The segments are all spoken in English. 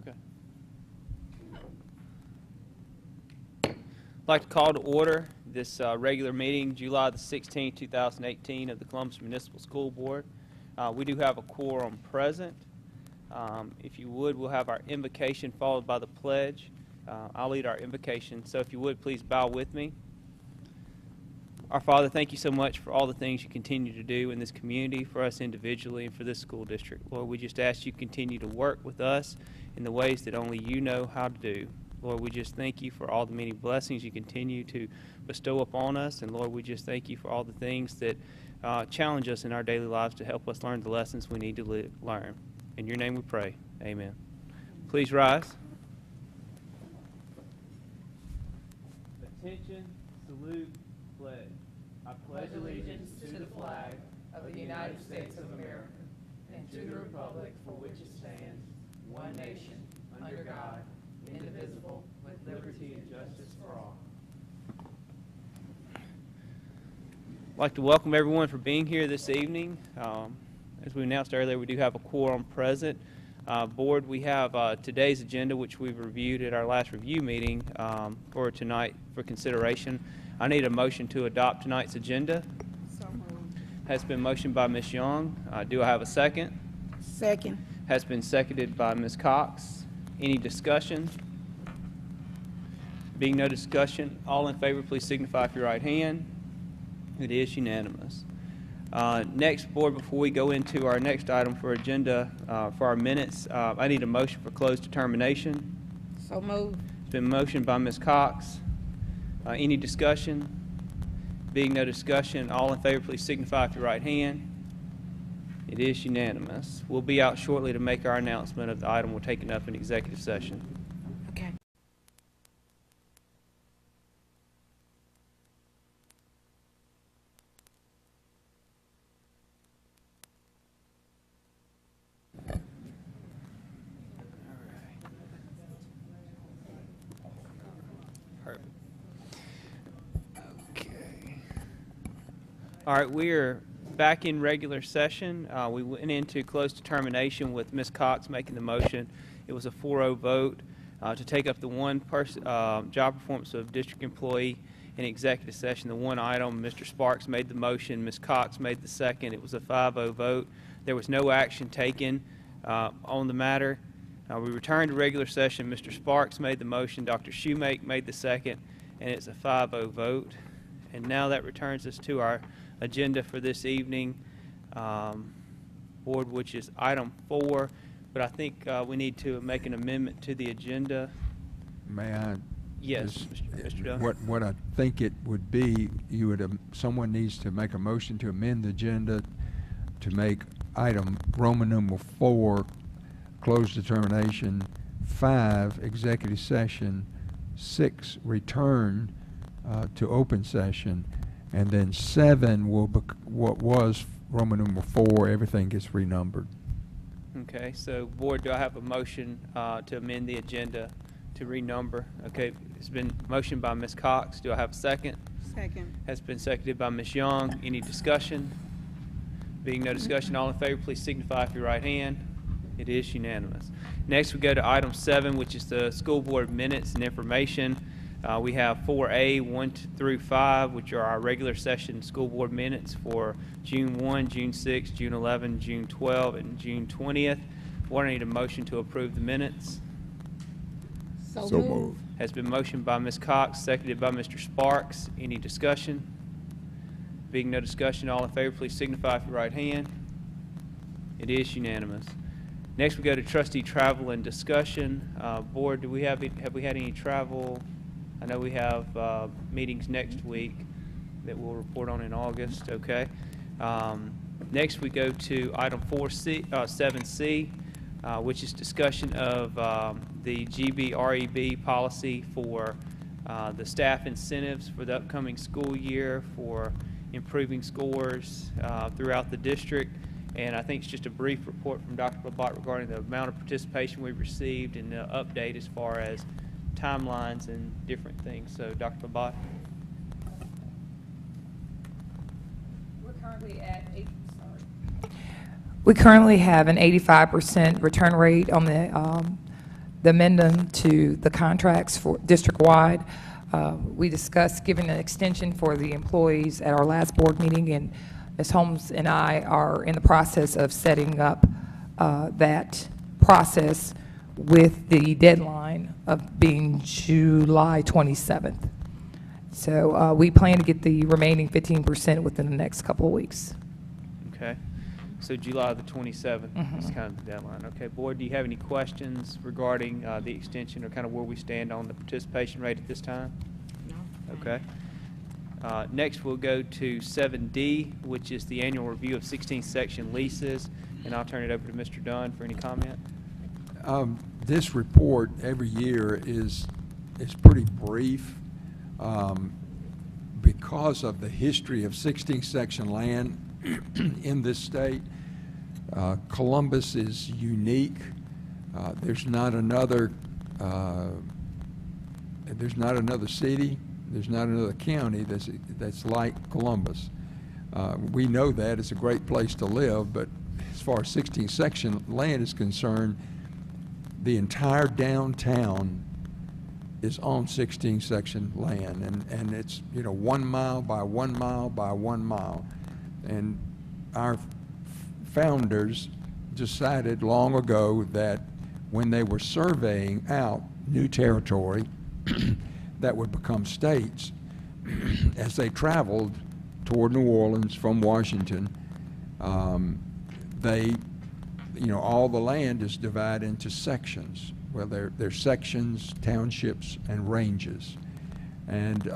Okay. I'd like to call to order this regular meeting, July the 16th, 2018, of the Columbus Municipal School Board. We do have a quorum present. If you would, we'll have our invocation followed by the pledge. I'll lead our invocation, so if you would, please bow with me. Our Father, thank you so much for all the things you continue to do in this community, for us individually, and for this school district. Lord, we just ask you continue to work with us in the ways that only you know how to do. Lord, we just thank you for all the many blessings you continue to bestow upon us. And Lord, we just thank you for all the things that challenge us in our daily lives to help us learn the lessons we need to learn. In your name we pray. Amen. Please rise. Attention, salute, pledge. I pledge allegiance to the flag of the United States of America and to the republic for which it stands, one nation, under God, indivisible, with liberty and justice for all. I'd like to welcome everyone for being here this evening. As we announced earlier, we do have a quorum present. Board, we have today's agenda, which we've reviewed at our last review meeting for tonight for consideration. I need a motion to adopt tonight's agenda. So moved. Has been motioned by Ms. Young. Do I have a second? Second. Has been seconded by Ms. Cox. Any discussion? Being no discussion, all in favor, please signify with your right hand. It is unanimous. Next, Board, before we go into our next item for agenda for our minutes, I need a motion for closed determination. So moved. It's been motioned by Ms. Cox. Any discussion? Being no discussion, all in favor, please signify with your right hand. It is unanimous. We'll be out shortly to make our announcement of the item we're taking up in executive session. Okay. Perfect. Okay. All right, we're back in regular session. We went into closed determination with Ms. Cox making the motion. It was a 4-0 vote to take up the one job performance of district employee in executive session. The one item, Mr. Sparks made the motion, Ms. Cox made the second. It was a 5-0 vote. There was no action taken on the matter. We returned to regular session. Mr. Sparks made the motion, Dr. Shoemake made the second, and it's a 5-0 vote. And now that returns us to our agenda for this evening, Board, which is item 4, but I think we need to make an amendment to the agenda. May I? Yes, Mr. Dunn. What I think it would be, you would someone needs to make a motion to amend the agenda to make item Roman number 4, closed determination, 5, executive session, 6, return to open session, and then 7 will be what was Roman number 4. Everything gets renumbered. Okay, so Board, do I have a motion to amend the agenda to renumber? Okay, it's been motioned by Ms. Cox. Do I have a second? Second. Has been seconded by Ms. Young. Any discussion? Being no discussion, all in favor, please signify with your right hand. It is unanimous. Next, we go to item 7, which is the school board minutes and information. We have 4A, 1 through 5, which are our regular session school board minutes for June 1, June 6, June 11, June 12, and June 20th. Board, I need a motion to approve the minutes. So moved. Has been motioned by Ms. Cox, seconded by Mr. Sparks. Any discussion? Being no discussion, all in favor, please signify with your right hand. It is unanimous. Next, we go to trustee travel and discussion. Board, we had any travel? I know we have meetings next week that we'll report on in August. Okay. Next, we go to item 7C, which is discussion of the GBREB policy for the staff incentives for the upcoming school year for improving scores throughout the district. And I think it's just a brief report from Dr. Labat regarding the amount of participation we've received and the update as far as timelines and different things. So, Dr. Labat. We're currently at We currently have an 85% return rate on the the amendment to the contracts for district-wide. We discussed giving an extension for the employees at our last board meeting, and Ms. Holmes and I are in the process of setting up that process with the deadline of being July 27th. So we plan to get the remaining 15% within the next couple of weeks. Okay. So July the 27th is kind of the deadline. Okay, Board, do you have any questions regarding the extension or kind of where we stand on the participation rate at this time? No. Okay. Next, we'll go to 7D, which is the annual review of 16th section leases, and I'll turn it over to Mr. Dunn for any comment. This report every year is pretty brief because of the history of 16th section land in this state. Columbus is unique. There's not another city, there's not another county that's like Columbus. We know that it's a great place to live, but as far as 16th section land is concerned, the entire downtown is on 16th section land, and it's, you know, 1 mile by 1 mile by 1 mile. And our founders decided long ago that when they were surveying out new territory that would become states, as they traveled toward New Orleans from Washington, all the land is divided into sections. Well, there's sections, townships, and ranges. And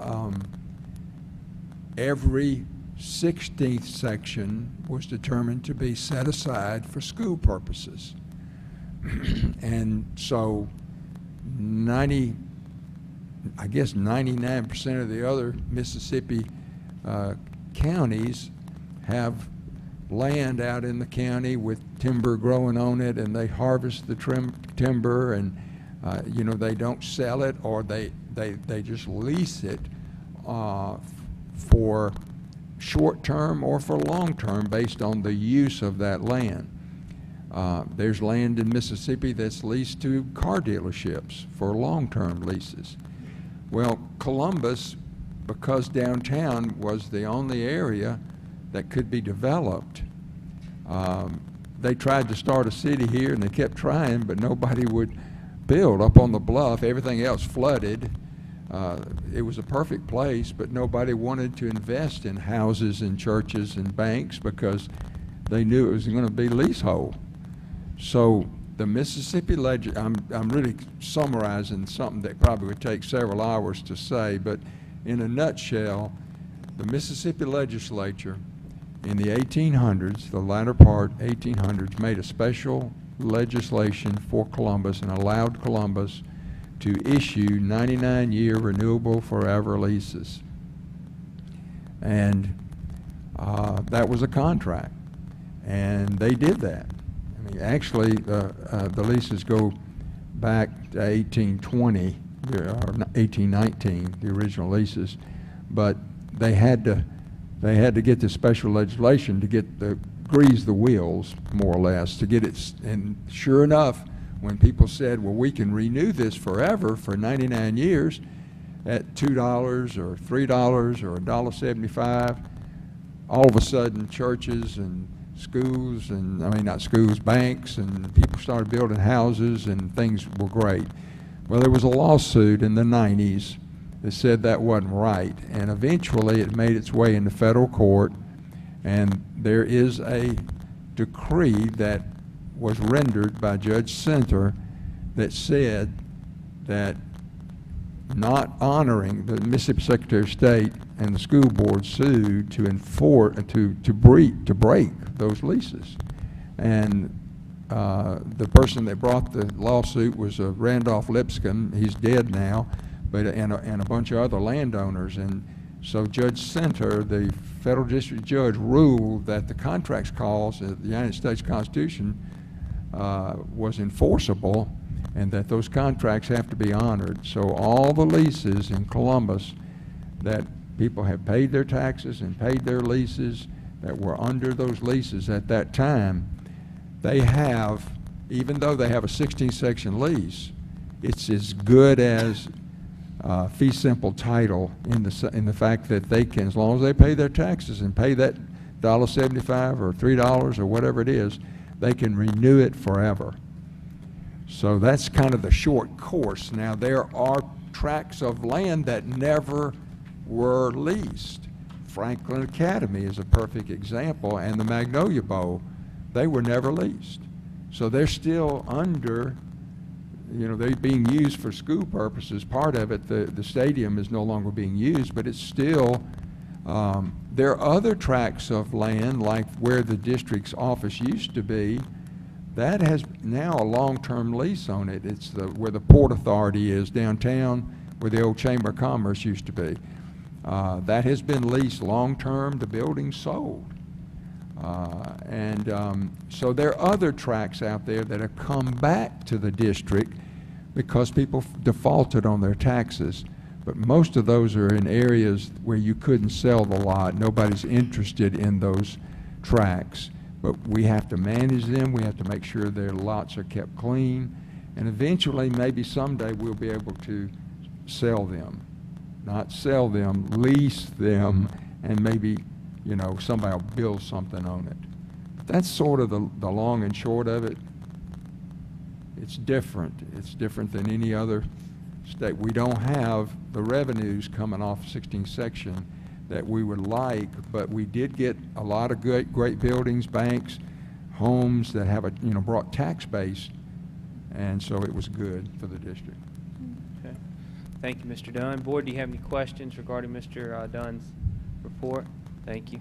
every 16th section was determined to be set aside for school purposes. And so 99% of the other Mississippi counties have land out in the county with timber growing on it, and they harvest the timber, and they don't sell it, or they just lease it for short-term or for long-term based on the use of that land. There's land in Mississippi that's leased to car dealerships for long-term leases. Well, Columbus, because downtown was the only area that could be developed, they tried to start a city here, and they kept trying, but nobody would build up on the bluff. Everything else flooded. It was a perfect place, but nobody wanted to invest in houses and churches and banks because they knew it was going to be leasehold. So the Mississippi I'm really summarizing something that probably would take several hours to say, but in a nutshell, the Mississippi legislature in the 1800s, the latter part 1800s, made a special legislation for Columbus and allowed Columbus to issue 99-year renewable forever leases. And that was a contract, and they did that. I mean, actually, the leases go back to 1820 or 1819, the original leases, but they had to get this special legislation to get grease the wheels, more or less, to get it. And sure enough, when people said, well, we can renew this forever for 99 years at $2 or $3 or $1.75, all of a sudden churches and schools, and not schools, banks, and people started building houses, and things were great. Well, there was a lawsuit in the 90s that said that wasn't right, and eventually it made its way into federal court, and there is a decree that was rendered by Judge Center that said that not honoring the Mississippi Secretary of State and the school board sued to enforce to break those leases. And the person that brought the lawsuit was Randolph Lipscomb. He's dead now, but and a bunch of other landowners. And so Judge Center, the federal district judge, ruled that the contracts clause of the United States Constitution was enforceable, and that those contracts have to be honored. So all the leases in Columbus that people have paid their taxes and paid their leases that were under those leases at that time, they have, even though they have a 16th section lease, it's as good as fee simple title in the fact that they can, as long as they pay their taxes and pay that $1.75 or $3 or whatever it is, they can renew it forever. So that's kind of the short course. Now, there are tracts of land that never were leased. Franklin Academy is a perfect example, and the Magnolia Bowl, they were never leased. So they're still under, you know, they're being used for school purposes. Part of it, the stadium is no longer being used, but it's still, there are other tracts of land, like where the district's office used to be, that has now a long-term lease on it. It's where the Port Authority is downtown, where the old Chamber of Commerce used to be. That has been leased long-term. The building's sold. So there are other tracts out there that have come back to the district because people defaulted on their taxes. But most of those are in areas where you couldn't sell the lot. Nobody's interested in those tracts. But we have to manage them. We have to make sure their lots are kept clean. And eventually, maybe someday, we'll be able to sell them. Not sell them, lease them, and maybe, you know, somebody will build something on it. That's sort of the long and short of it. It's different. It's different than any other state. We don't have the revenues coming off 16th section that we would like, but we did get a lot of great buildings, banks, homes that have brought tax base, and so it was good for the district. Okay. Thank you, Mr. Dunn. Board, do you have any questions regarding Mr. Dunn's report? Thank you.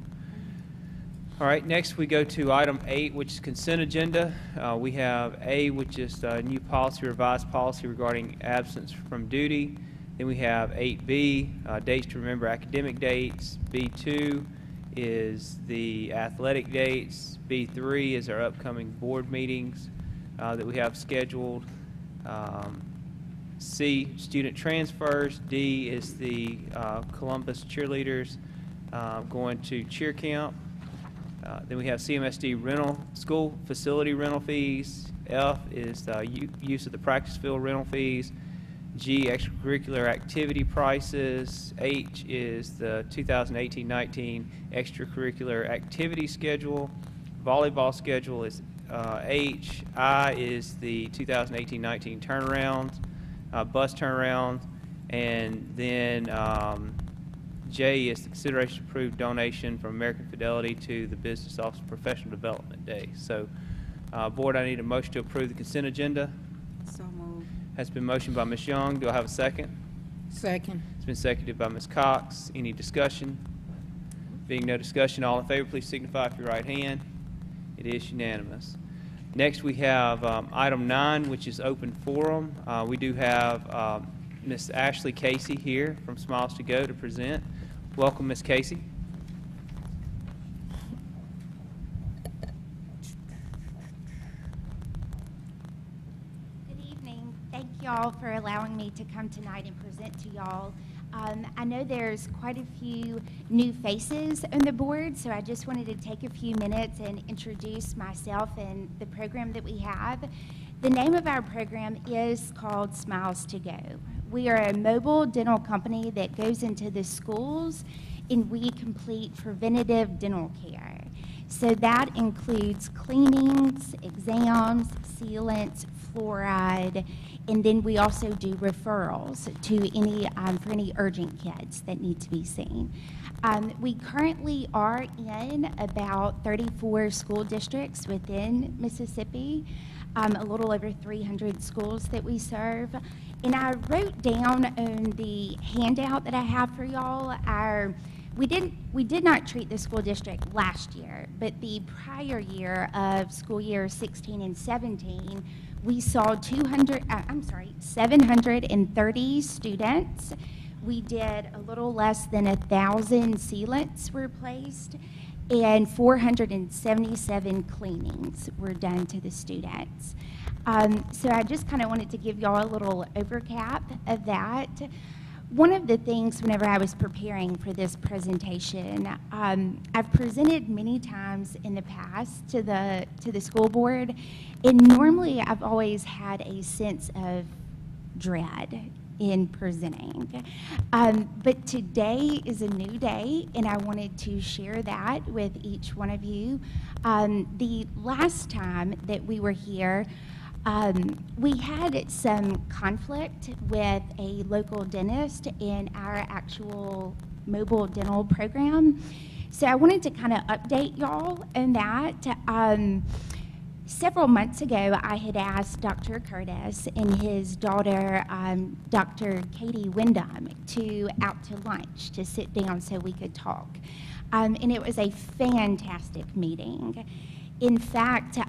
All right, next we go to item 8, which is consent agenda. We have A, which is new policy, revised policy regarding absence from duty. Then we have 8B, dates to remember academic dates. B2 is the athletic dates. B3 is our upcoming board meetings that we have scheduled. C, student transfers. D is the Columbus cheerleaders going to cheer camp. Then we have CMSD rental, school facility rental fees. F is the use of the practice field rental fees. G, extracurricular activity prices. H is the 2018-19 extracurricular activity schedule. Volleyball schedule is H. I is the 2018-19 turnarounds, bus turnarounds. And then J is the consideration to approve donation from American Fidelity to the Business Office Professional Development Day. So, Board, I need a motion to approve the consent agenda. So moved. Has been motioned by Ms. Young. Do I have a second? Second. It's been seconded by Ms. Cox. Any discussion? Being no discussion, all in favor, please signify with your right hand. It is unanimous. Next, we have item 9, which is open forum. We do have Ms. Ashley Casey here from Smiles to Go to present. Welcome, Ms. Casey. Good evening. Thank y'all for allowing me to come tonight and present to y'all. I know there's quite a few new faces on the board, so I just wanted to take a few minutes and introduce myself and the program that we have. The name of our program is called Smiles to Go. We are a mobile dental company that goes into the schools and we complete preventative dental care. So that includes cleanings, exams, sealants, fluoride, and then we also do referrals to any for any urgent kids that need to be seen. We currently are in about 34 school districts within Mississippi, a little over 300 schools that we serve. And I wrote down on the handout that I have for y'all, we did not treat the school district last year, but the prior year of school year 16 and 17, we saw 730 students. We did a little less than 1,000 sealants were placed, and 477 cleanings were done to the students. So I just kind of wanted to give y'all a little overcap of that. One of the things whenever I was preparing for this presentation, I've presented many times in the past to the school board, and normally I've always had a sense of dread in presenting. But today is a new day, and I wanted to share that with each one of you. The last time that we were here, we had some conflict with a local dentist in our actual mobile dental program. So I wanted to kind of update y'all on that. Several months ago, I had asked Dr. Curtis and his daughter, Dr. Katie Wyndham, to out to lunch to sit down so we could talk. And it was a fantastic meeting. In fact,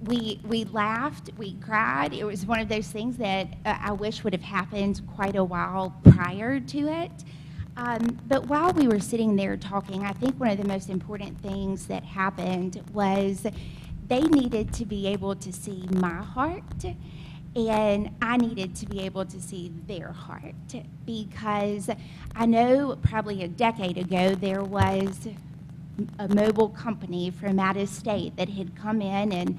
we laughed, we cried. It was one of those things that I wish would have happened quite a while prior to it. But while we were sitting there talking, I think one of the most important things that happened was they needed to be able to see my heart, and I needed to be able to see their heart, because I know probably a decade ago there was a mobile company from out of state that had come in and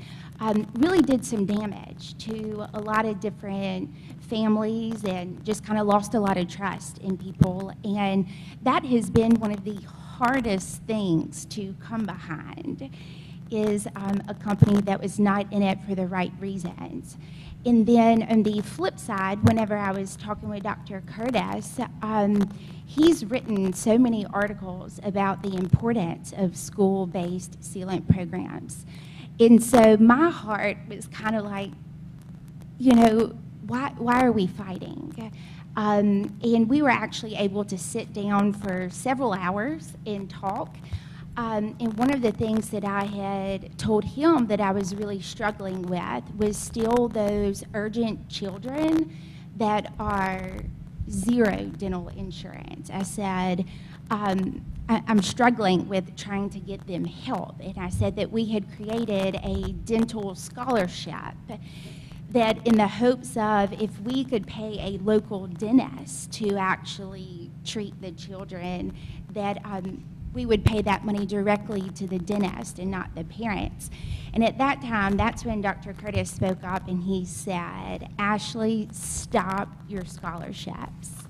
really did some damage to a lot of different families and just kind of lost a lot of trust in people. And that has been one of the hardest things to come behind, is a company that was not in it for the right reasons. And then on the flip side, whenever I was talking with Dr. Curtis, he's written so many articles about the importance of school-based sealant programs. And so my heart was kind of like, you know, why are we fighting? And we were actually able to sit down for several hours and talk. And one of the things that I had told him that I was really struggling with was still those urgent children that are zero dental insurance. I said, I'm struggling with trying to get them help. And I said that we had created a dental scholarship that in the hopes of if we could pay a local dentist to actually treat the children, that we would pay that money directly to the dentist and not the parents. And at that time, that's when Dr. Curtis spoke up and he said, Ashley, stop your scholarships.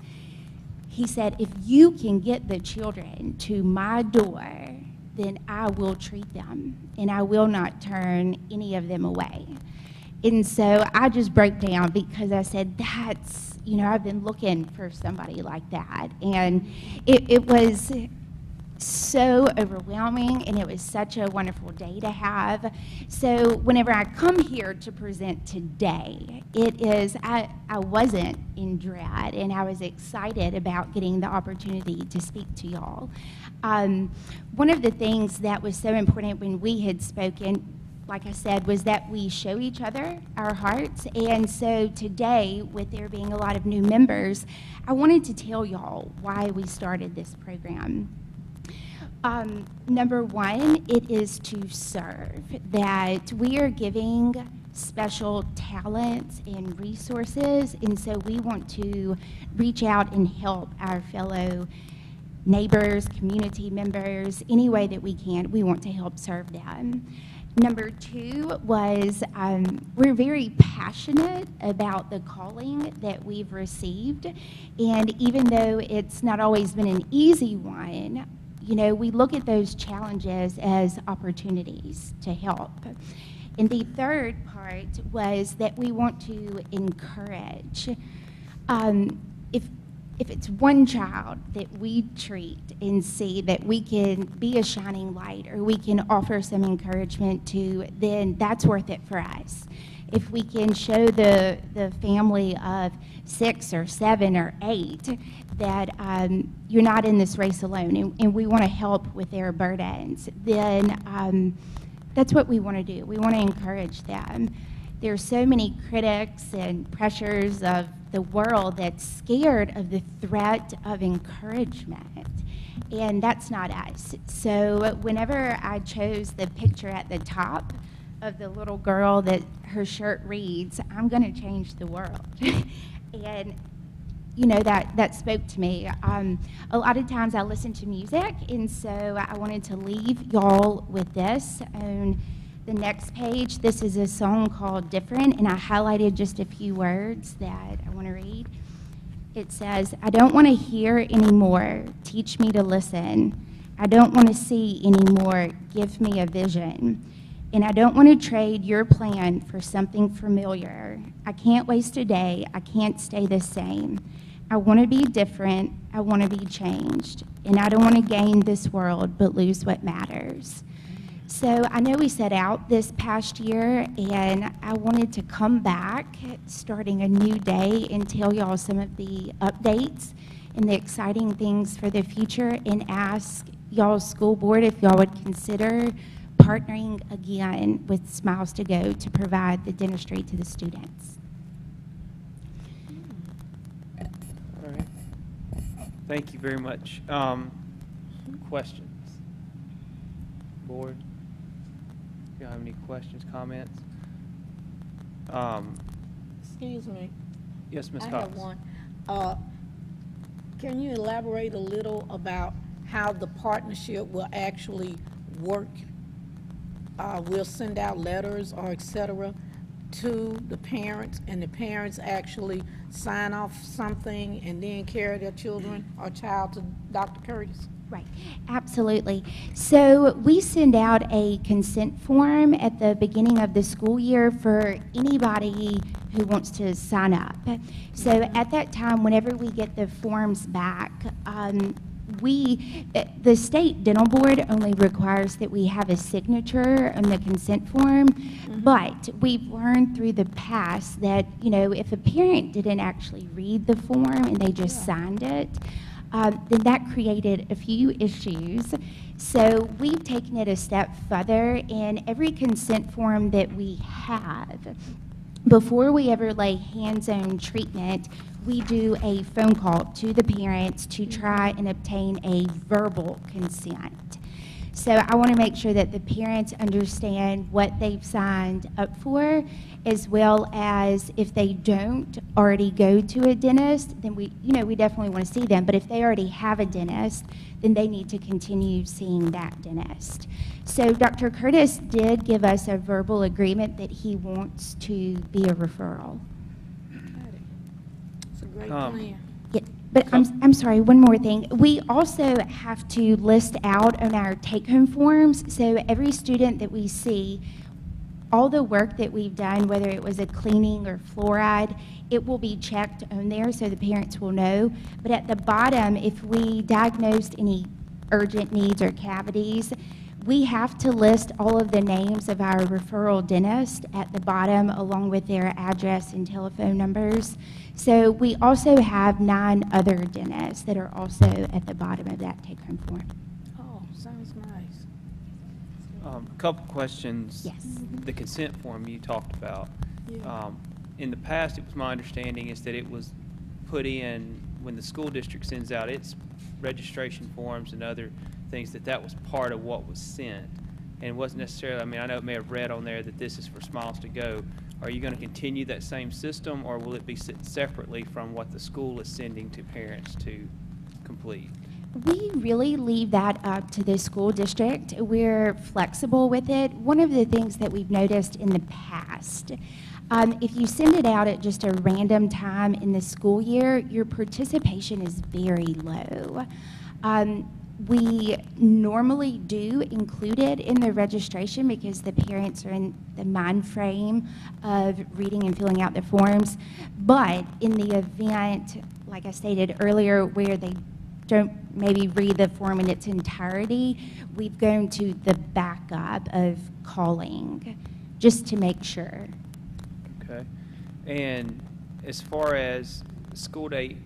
He said, if you can get the children to my door, then I will treat them and I will not turn any of them away. And so I just broke down because I said, that's, you know, I've been looking for somebody like that. And it was so overwhelming, and it was such a wonderful day to have. So whenever I come here to present today, it is, I wasn't in dread, and I was excited about getting the opportunity to speak to y'all. One of the things that was so important when we had spoken, like I said, was that we show each other our hearts. And so today, with there being a lot of new members, I wanted to tell y'all why we started this program. Number one, it is to serve, that we are giving special talents and resources, and so we want to reach out and help our fellow neighbors, community members, any way that we can. We want to help serve them. Number two was we're very passionate about the calling that we've received, and even though it's not always been an easy one, you know, we look at those challenges as opportunities to help. And the third part was that we want to encourage. If it's one child that we treat and see that we can be a shining light or we can offer some encouragement to, then that's worth it for us. If we can show the family of 6 or 7 or 8 that you're not in this race alone, and we want to help with their burdens, then that's what we want to do. We want to encourage them. There's so many critics and pressures of the world that's scared of the threat of encouragement, and that's not us. So whenever I chose the picture at the top of the little girl that her shirt reads, "I'm going to change the world," and you know, that spoke to me. A lot of times I listen to music, and so I wanted to leave y'all with this on the next page, this is a song called Different, and I highlighted just a few words that I want to read. It says, I don't want to hear anymore, teach me to listen. I don't want to see anymore, give me a vision. And I don't want to trade your plan for something familiar. I can't waste a day, I can't stay the same. I want to be different, I want to be changed. And I don't want to gain this world, but lose what matters. So I know we set out this past year, and I wanted to come back, starting a new day, and tell y'all some of the updates and the exciting things for the future, and ask y'all's school board if y'all would consider partnering again with Smiles to Go to provide the dentistry to the students. All right. Thank you very much. Questions? Board? Do you have any questions, comments? Excuse me. Yes, Ms. I Cox? have one. Can you elaborate a little about how the partnership will actually work? We'll send out letters or et cetera to the parents, and the parents actually sign off something and then carry their children or child to Dr. Curtis? Right, absolutely. So we send out a consent form at the beginning of the school year for anybody who wants to sign up. So at that time, whenever we get the forms back, the state dental board only requires that we have a signature on the consent form, but we've learned through the past that, you know, if a parent didn't actually read the form and they just signed it, then that created a few issues. So we've taken it a step further, and every consent form that we have, before we ever lay hands-on treatment, we do a phone call to the parents to try and obtain a verbal consent. So I want to make sure that the parents understand what they've signed up for, as well as if they don't already go to a dentist, then we definitely want to see them. But if they already have a dentist, then they need to continue seeing that dentist. So Dr. Curtis did give us a verbal agreement that he wants to be a referral. It's a great Um, plan. Yeah, but I'm sorry, one more thing. We also have to list out on our take-home forms, so every student that we see, all the work that we've done, whether it was a cleaning or fluoride, it will be checked on there so the parents will know. But at the bottom, if we diagnosed any urgent needs or cavities, we have to list all of the names of our referral dentist at the bottom, along with their address and telephone numbers. So we also have 9 other dentists that are also at the bottom of that take-home form. Oh, sounds nice. A couple questions. Yes. The consent form you talked about. Yeah. In the past, it was my understanding is that it was put in when the school district sends out its registration forms and other things, that was part of what was sent. And it wasn't necessarily, I mean, I know it may have read on there that this is for Smiles to Go. Are you going to continue that same system, or will it be separately from what the school is sending to parents to complete? We really leave that up to the school district. We're flexible with it. One of the things that we've noticed in the past, if you send it out at just a random time in the school year, your participation is very low. We normally do include it in the registration because the parents are in the mind frame of reading and filling out the forms. But in the event, like I stated earlier, where they don't maybe read the form in its entirety, we've gone to the backup of calling just to make sure. Okay. And as far as school date,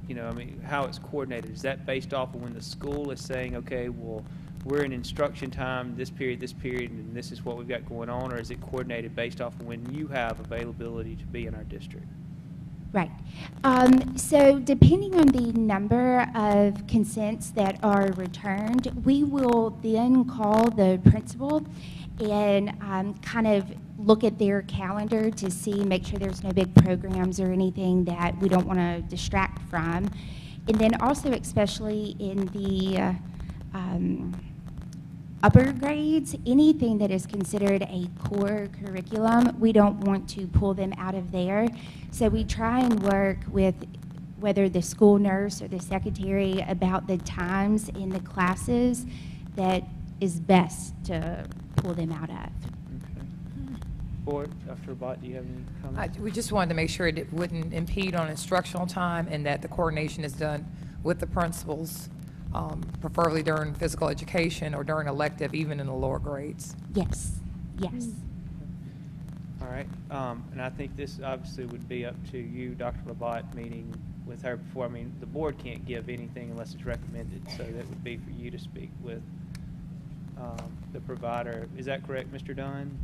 you know, I mean, how it's coordinated, is that based off of when the school is saying, okay, well, we're in instruction time, this period, and this is what we've got going on, or is it coordinated based off of when you have availability to be in our district? Right. So depending on the number of consents that are returned, we will then call the principal and kind of look at their calendar to see, make sure there's no big programs or anything that we don't want to distract from. And then also, especially in the upper grades, anything that is considered a core curriculum, we don't want to pull them out of there. So we try and work with whether the school nurse or the secretary about the times in the classes that is best to pull them out of. Okay. Board, Dr. Abbott, do you have any comments? We just wanted to make sure it wouldn't impede on instructional time and that the coordination is done with the principals, preferably during physical education or during elective, even in the lower grades. Yes, yes. All right, and I think this obviously would be up to you, Dr. Labat, meeting with her before. I mean, the board can't give anything unless it's recommended, so that would be for you to speak with the provider. Is that correct, Mr. Dunn?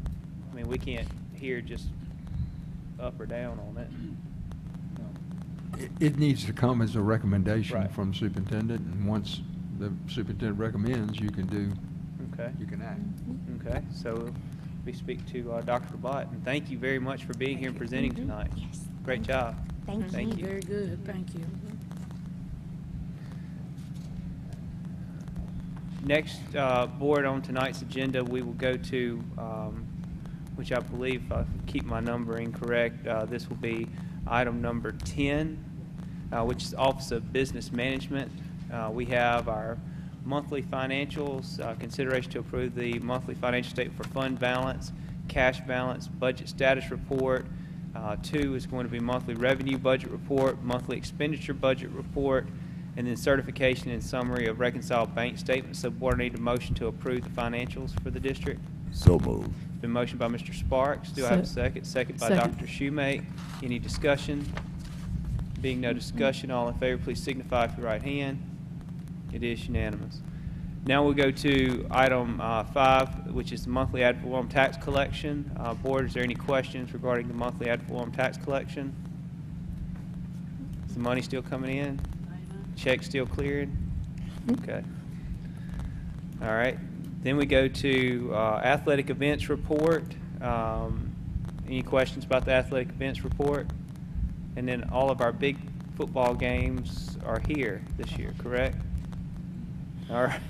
I mean, we can't hear just up or down on it. It needs to come as a recommendation Right. from superintendent, and once the superintendent recommends, you can do, Okay. you can act. Okay, so we speak to Dr. Labat, and thank you very much for being here and presenting tonight. Yes. Great job. Thank Thank you. Very good, thank you. Next, board on tonight's agenda, we will go to, which I believe, if I keep my numbering correct, this will be item number 10, which is Office of Business Management. We have our monthly financials, consideration to approve the monthly financial statement for fund balance, cash balance, budget status report. 2 is going to be monthly revenue budget report, monthly expenditure budget report, and then certification and summary of reconciled bank statements. So board, I need a motion to approve the financials for the district. So moved. Been motioned by Mr. Sparks. Do I have a second? Second by Second. Dr. Shoemake. Any discussion? Being no discussion, all in favor, please signify with your right hand. It is unanimous. Now we'll go to item 5, which is the monthly ad valorem tax collection. Board, is there any questions regarding the monthly ad valorem tax collection? Is the money still coming in? Check still clearing? Okay. All right. Then we go to athletic events report. Any questions about the athletic events report? And then all of our big football games are here this year, correct? All right.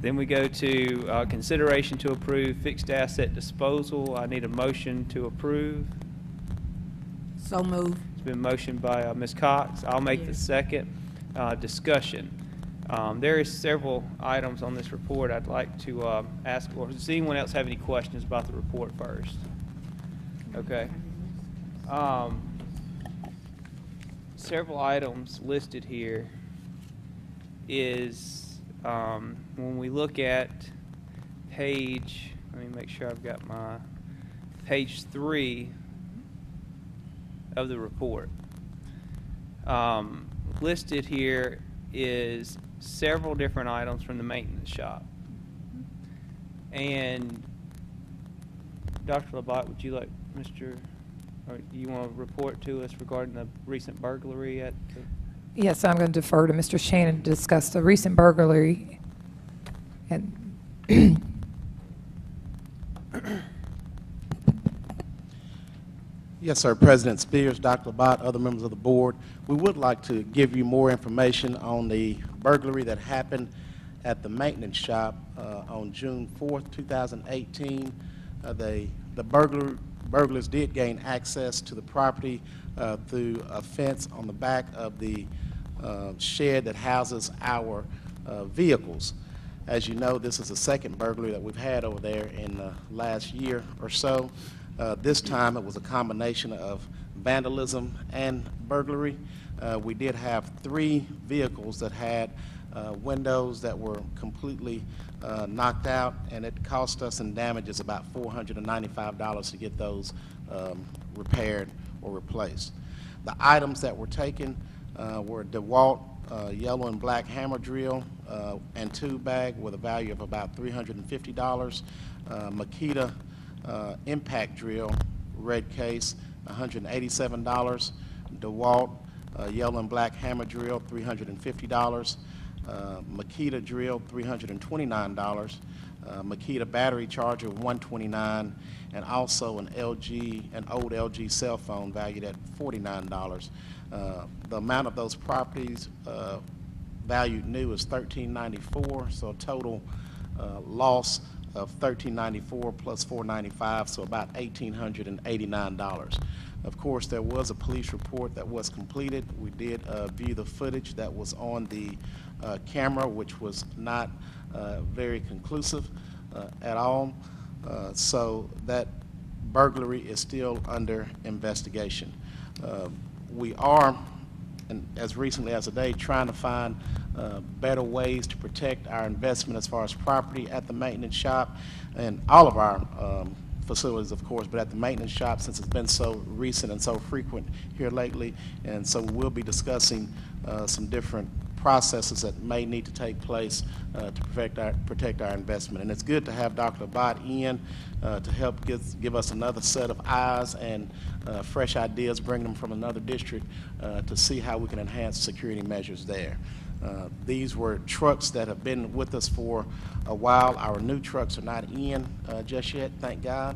Then we go to consideration to approve fixed asset disposal. I need a motion to approve. So move. It's been motioned by Ms. Cox. I'll make the Yes. second. Discussion. There is several items on this report I'd like to ask, or does anyone else have any questions about the report first? Okay. Several items listed here is, when we look at page, let me make sure I've got my, page 3 of the report. Listed here is several different items from the maintenance shop. And Dr. Labat, would you like, or you want to report to us regarding the recent burglary at the? Yes, I'm going to defer to Mr. Shannon to discuss the recent burglary. And Yes, sir. President Spears, Dr. Labat, other members of the board. We would like to give you more information on the burglary that happened at the maintenance shop on June 4th, 2018. The burglars did gain access to the property through a fence on the back of the shed that houses our vehicles. As you know, this is the second burglary that we've had over there in the last year or so. This time it was a combination of vandalism and burglary. We did have 3 vehicles that had windows that were completely knocked out, and it cost us in damages about $495 to get those repaired or replaced. The items that were taken were a DeWalt yellow and black hammer drill and tube bag with a value of about $350. Makita impact drill, red case, $187. DeWalt yellow and black hammer drill, $350. Makita drill, $329. Makita battery charger, $129, and also an old LG cell phone valued at $49. The amount of those properties valued new is $1,394, so a total loss of $1,394 plus $495, so about $1,889. Of course, there was a police report that was completed. We did view the footage that was on the camera, which was not very conclusive at all. So that burglary is still under investigation. We are, and as recently as today, trying to find better ways to protect our investment as far as property at the maintenance shop and all of our facilities, of course, but at the maintenance shop, since it's been so recent and so frequent here lately. And so we'll be discussing some different processes that may need to take place to protect our investment. And it's good to have Dr. Abbott in to help give us another set of eyes and fresh ideas, bring them from another district to see how we can enhance security measures there. These were trucks that have been with us for a while. Our new trucks are not in just yet, thank God,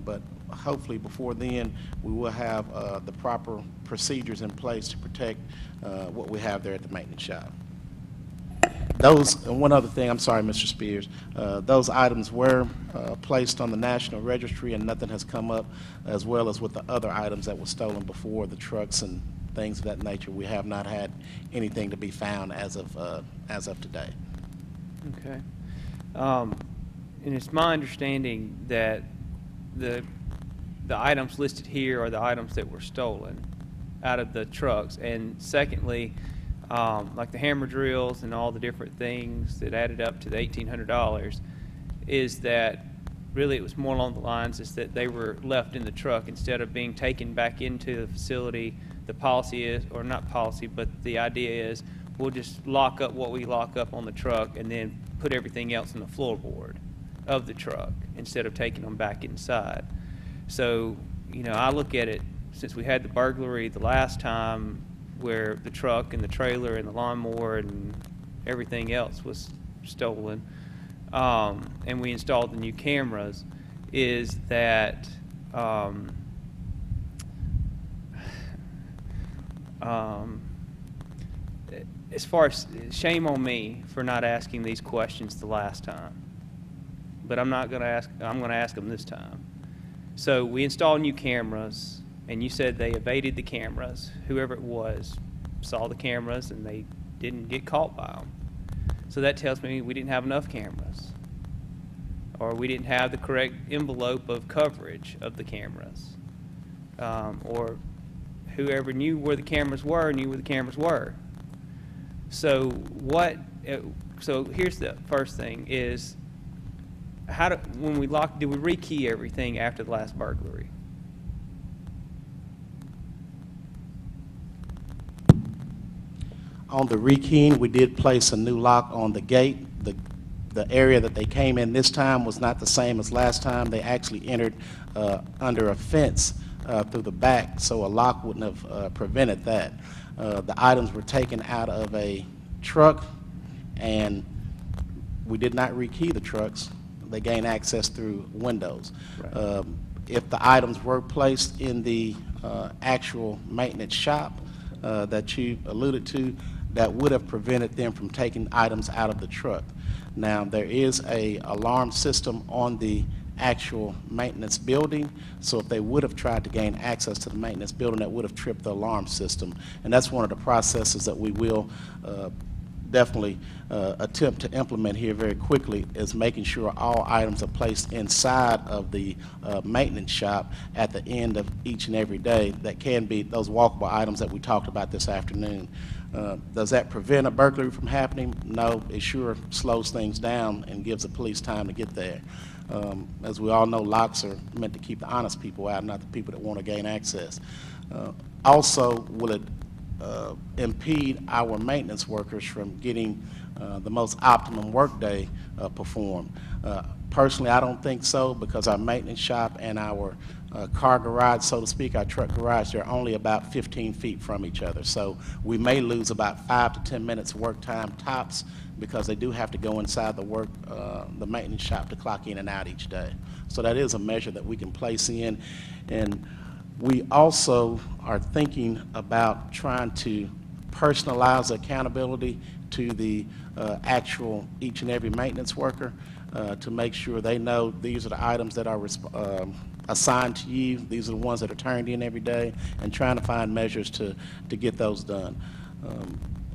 but hopefully before then we will have the proper procedures in place to protect what we have there at the maintenance shop. And one other thing, I'm sorry, Mr. Spears, those items were placed on the National Registry and nothing has come up, as well as with the other items that were stolen before, the trucks and things of that nature. We have not had anything to be found as of today. Okay. And it's my understanding that the items listed here are the items that were stolen out of the trucks. And secondly, like the hammer drills and all the different things that added up to the $1,800, is that really it was more along the lines is that they were left in the truck instead of being taken back into the facility. The policy is, or not policy, but the idea is we'll just lock up what we lock up on the truck and then put everything else on the floorboard of the truck instead of taking them back inside. So, you know, I look at it, since we had the burglary the last time where the truck and the trailer and the lawnmower and everything else was stolen, and we installed the new cameras, is that as far as, shame on me for not asking these questions the last time, but I'm going to ask them this time. So we installed new cameras, and you said they evaded the cameras. Whoever it was saw the cameras and they didn't get caught by them. So that tells me we didn't have enough cameras, or we didn't have the correct envelope of coverage of the cameras, or whoever knew where the cameras were knew where the cameras were. So so here's the first thing is, when we locked, did we rekey everything after the last burglary? On the rekeying, we did place a new lock on the gate. The area that they came in this time was not the same as last time. They actually entered under a fence through the back, so a lock wouldn't have prevented that. The items were taken out of a truck, and we did not rekey the trucks. They gained access through windows. Right. If the items were placed in the actual maintenance shop that you alluded to, that would have prevented them from taking items out of the truck. Now, there is an alarm system on the actual maintenance building, so if they would have tried to gain access to the maintenance building, that would have tripped the alarm system. And that's one of the processes that we will definitely attempt to implement here very quickly, is making sure all items are placed inside of the maintenance shop at the end of each and every day. That can be those walkable items that we talked about this afternoon. Does that prevent a burglary from happening? No, it sure slows things down and gives the police time to get there. As we all know, locks are meant to keep the honest people out, not the people that want to gain access. Also, will it impede our maintenance workers from getting the most optimum workday performed? Personally, I don't think so, because our maintenance shop and our car garage, so to speak, our truck garage, they're only about 15 feet from each other. So we may lose about 5 to 10 minutes work time tops, because they do have to go inside the maintenance shop to clock in and out each day. So that is a measure that we can place in. And we also are thinking about trying to personalize accountability to the actual each and every maintenance worker. to make sure they know these are the items that are assigned to you. These are the ones that are turned in every day, and trying to find measures to get those done.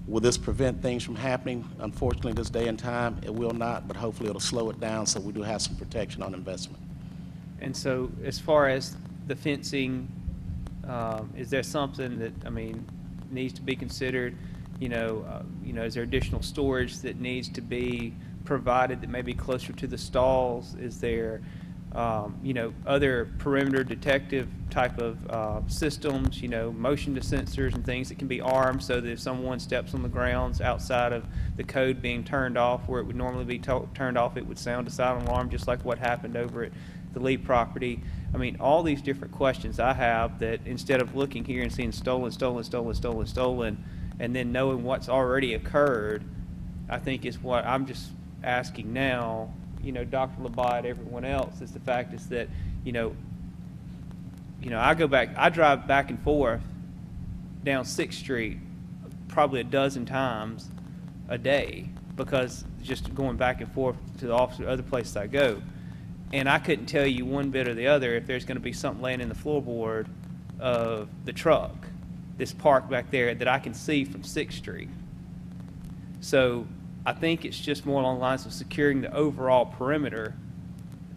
Will this prevent things from happening? Unfortunately, this day and time, it will not, but hopefully it'll slow it down so we do have some protection on investment. And so as far as the fencing, is there something that, I mean, needs to be considered? You know, is there additional storage that needs to be provided that may be closer to the stalls? Is there, you know, other perimeter detective type of systems, you know, motion sensors and things that can be armed so that if someone steps on the grounds outside of the code being turned off where it would normally be turned off, it would sound a silent alarm, just like what happened over at the Lee property. I mean, all these different questions I have that instead of looking here and seeing stolen, stolen, stolen, stolen, stolen, and then knowing what's already occurred, I think is what I'm just asking now, you know, Dr. Labat, everyone else, is the fact is that, you know, I drive back and forth down 6th Street probably a dozen times a day because just going back and forth to the office or other places I go. And I couldn't tell you one bit or the other if there's going to be something laying in the floorboard of the truck that's parked back there that I can see from 6th Street. So I think it's just more along the lines of securing the overall perimeter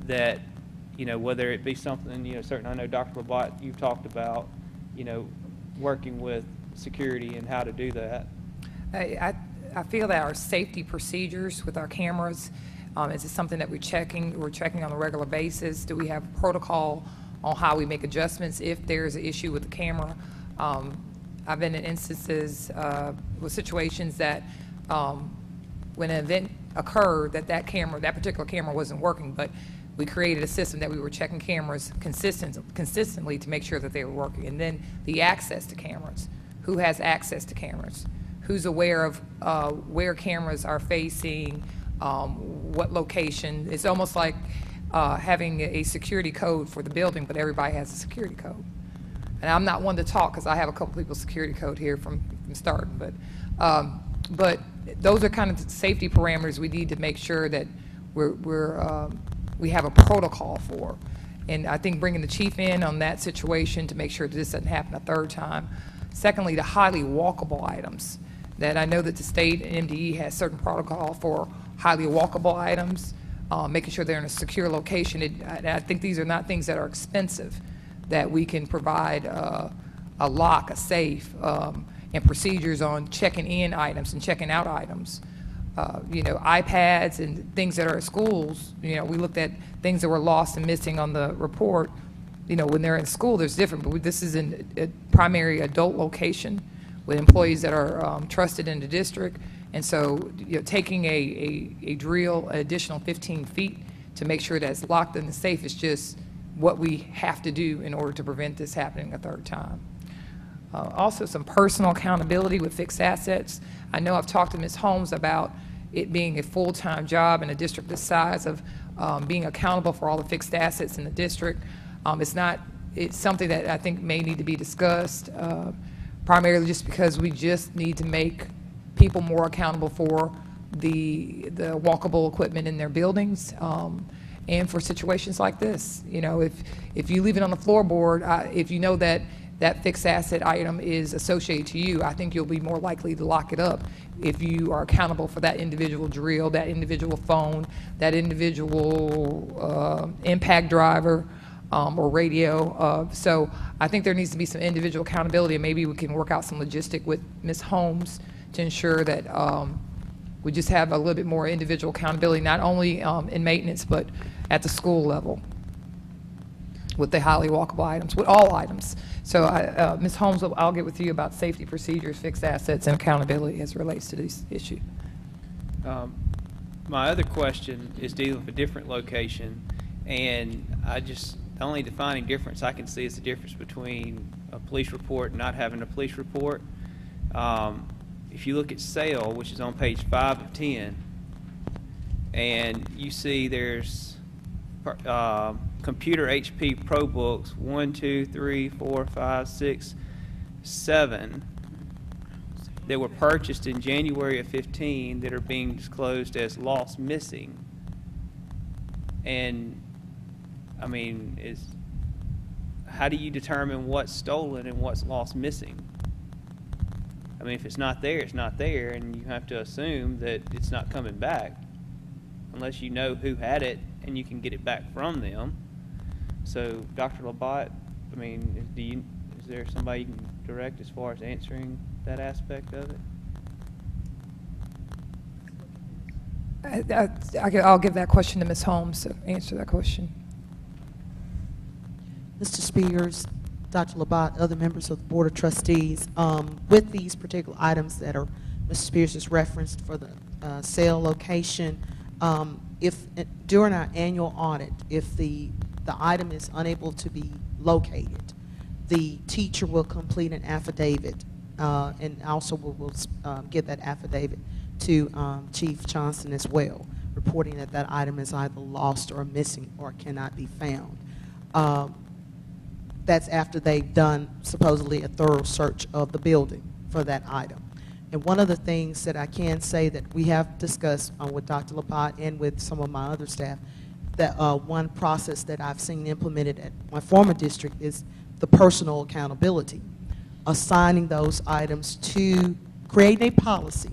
that, you know, whether it be something, you know, certain, I know Dr. Labat, you've talked about, you know, working with security and how to do that. I feel that our safety procedures with our cameras, is it something that we're checking on a regular basis? Do we have a protocol on how we make adjustments if there's an issue with the camera? I've been in instances with situations that when an event occurred that that particular camera wasn't working, but we created a system that we were checking cameras consistently to make sure that they were working. And then the access to cameras. Who has access to cameras? Who's aware of where cameras are facing, what location? It's almost like having a security code for the building, but everybody has a security code. And I'm not one to talk because I have a couple people's security code here from starting, but those are kind of safety parameters we need to make sure that we have a protocol for. And I think bringing the chief in on that situation to make sure that this doesn't happen a third time. Secondly, the highly walkable items, that I know that the state and MDE has certain protocol for highly walkable items, making sure they're in a secure location. I think these are not things that are expensive, that we can provide a lock, a safe, and procedures on checking in items and checking out items. You know, iPads and things that are at schools, you know, we looked at things that were lost and missing on the report. You know, when they're in school, there's different, but this is in a primary adult location with employees that are trusted in the district. And so, you know, taking a drill, an additional 15 feet to make sure that it's locked and safe is just what we have to do in order to prevent this happening a third time. Also, some personal accountability with fixed assets. I know I've talked to Ms. Holmes about it being a full-time job in a district this size of being accountable for all the fixed assets in the district. It's something that I think may need to be discussed, primarily just because we just need to make people more accountable for the walkable equipment in their buildings, and for situations like this. You know, if you leave it on the floorboard, if you know that fixed asset item is associated to you, I think you'll be more likely to lock it up if you are accountable for that individual drill, that individual phone, that individual impact driver, or radio. So I think there needs to be some individual accountability, and maybe we can work out some logistic with Ms. Holmes to ensure that we just have a little bit more individual accountability, not only in maintenance, but at the school level with the highly walkable items, with all items. So Ms. Holmes, I'll get with you about safety procedures, fixed assets, and accountability as it relates to this issue. My other question is dealing with a different location, and the only defining difference I can see is the difference between a police report and not having a police report. If you look at sale, which is on page 5 of 10, and you see there's computer HP ProBooks 1, 2, 3, 4, 5, 6, 7 that were purchased in January of 15 that are being disclosed as lost missing. And, I mean, how do you determine what's stolen and what's lost missing? I mean, if it's not there, it's not there, and you have to assume that it's not coming back unless you know who had it and you can get it back from them. So, Dr. Labat, I mean, is there somebody you can direct as far as answering that aspect of it? I'll give that question to Ms. Holmes to answer that question. Mr. Spears, Dr. Labat, other members of the Board of Trustees, with these particular items that are, Mr. Spears has referenced for the sale location, if during our annual audit, if the item is unable to be located, the teacher will complete an affidavit, and also will give that affidavit to Chief Johnson as well, reporting that that item is either lost or missing or cannot be found. That's after they've done supposedly a thorough search of the building for that item. And one of the things that I can say that we have discussed with Dr. Labat and with some of my other staff, that one process that I've seen implemented at my former district is the personal accountability, assigning those items to create a policy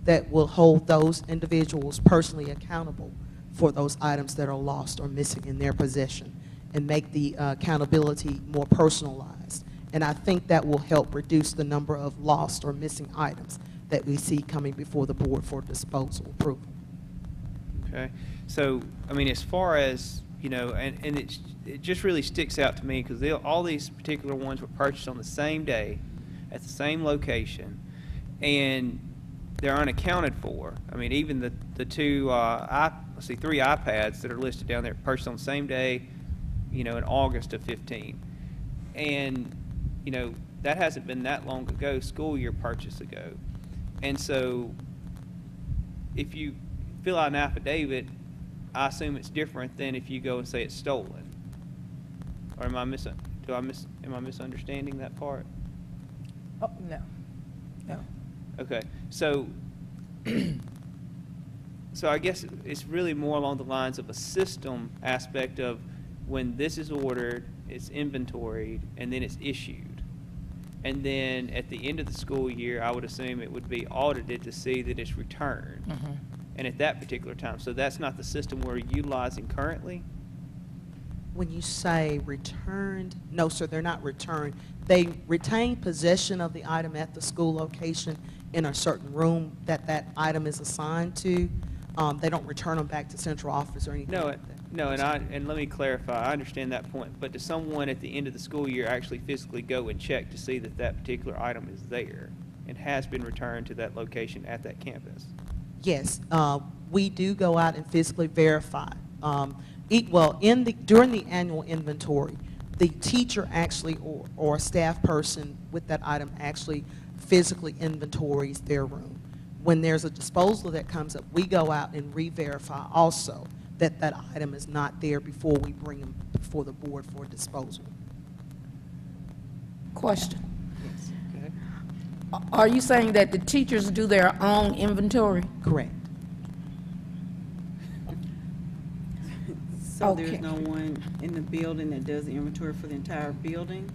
that will hold those individuals personally accountable for those items that are lost or missing in their possession, and make the accountability more personalized. And I think that will help reduce the number of lost or missing items that we see coming before the board for disposal approval. Okay. So, I mean, as far as, you know, and it just really sticks out to me because all these particular ones were purchased on the same day at the same location, and they're unaccounted for. I mean, even the two, let's see, 3 iPads that are listed down there purchased on the same day, you know, in August of 15. And, you know, that hasn't been that long ago, school year purchase ago. And so if you fill out an affidavit, I assume it's different than if you go and say it's stolen. Or am I misunderstanding that part? Oh, no. No. Okay, so so I guess it's really more along the lines of a system aspect of when this is ordered, it's inventoried, and then it's issued. And then at the end of the school year, I would assume it would be audited to see that it's returned. Mm-hmm. And at that particular time. So that's not the system we're utilizing currently? When you say returned, no, sir, they're not returned. They retain possession of the item at the school location in a certain room that that item is assigned to. They don't return them back to central office or anything No, like that. no, and let me clarify. I understand that point. But does someone at the end of the school year actually physically go and check to see that that particular item is there and has been returned to that location at that campus? Yes, we do go out and physically verify. During the annual inventory, the teacher actually or a staff person with that item actually physically inventories their room. When there's a disposal that comes up, we go out and re-verify also that that item is not there before we bring them before the board for disposal. Question. Okay. Are you saying that the teachers do their own inventory? Correct. So Okay. there's no one in the building that does the inventory for the entire building?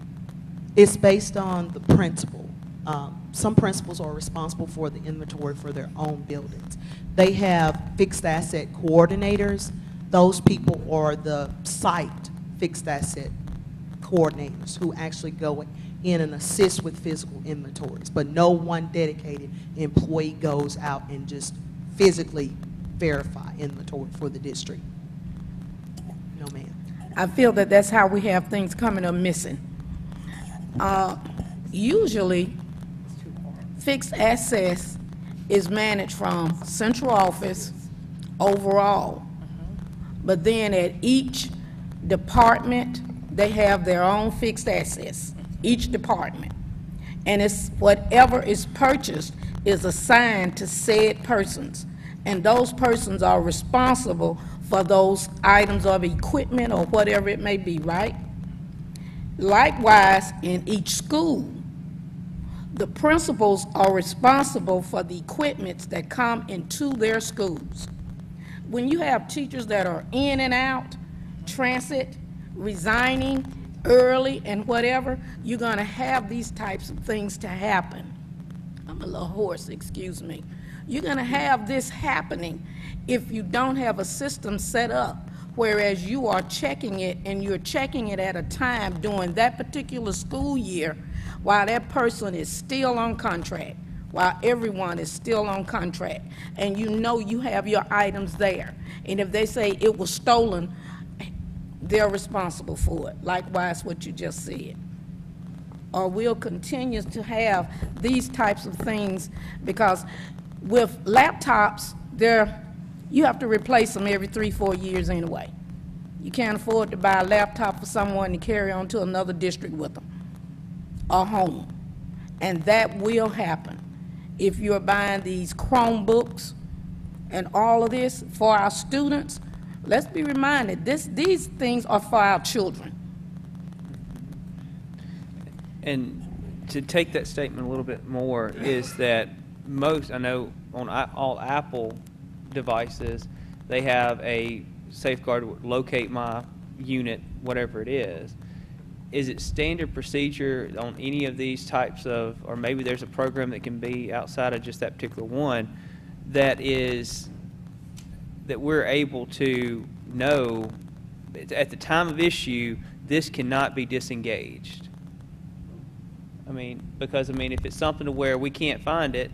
It's based on the principal. Some principals are responsible for the inventory for their own buildings. They have fixed asset coordinators. Those people are the site fixed asset coordinators who actually go in and assist with physical inventories. But no one dedicated employee goes out and just physically verify inventory for the district. No, ma'am. I feel that that's how we have things coming up missing. Usually, fixed assets is managed from central office overall. But then at each department, they have their own fixed assets, each department. And it's whatever is purchased is assigned to said persons. And those persons are responsible for those items of equipment or whatever it may be, right? Likewise, in each school, the principals are responsible for the equipments that come into their schools. when you have teachers that are in and out, transit, resigning early and whatever, you're gonna have these types of things to happen. I'm a little hoarse, excuse me. You're gonna have this happening if you don't have a system set up, whereas you are checking it, and you're checking it at a time during that particular school year while that person is still on contract, while everyone is still on contract, and you know you have your items there. And if they say it was stolen, they're responsible for it. Likewise, what you just said. Or we'll continue to have these types of things, because with laptops, you have to replace them every 3-4 years anyway. You can't afford to buy a laptop for someone to carry on to another district with them, or home. And that will happen if you're buying these Chromebooks and all of this for our students. Let's be reminded, these things are for our children. And to take that statement a little bit more is that most, I know on all Apple devices, they have a safeguard, locate my unit, whatever it is. Is it standard procedure on any of these types of, or maybe there's a program that can be outside of just that particular one, that we're able to know at the time of issue, this cannot be disengaged? I mean, because, I mean, if it's something to where we can't find it,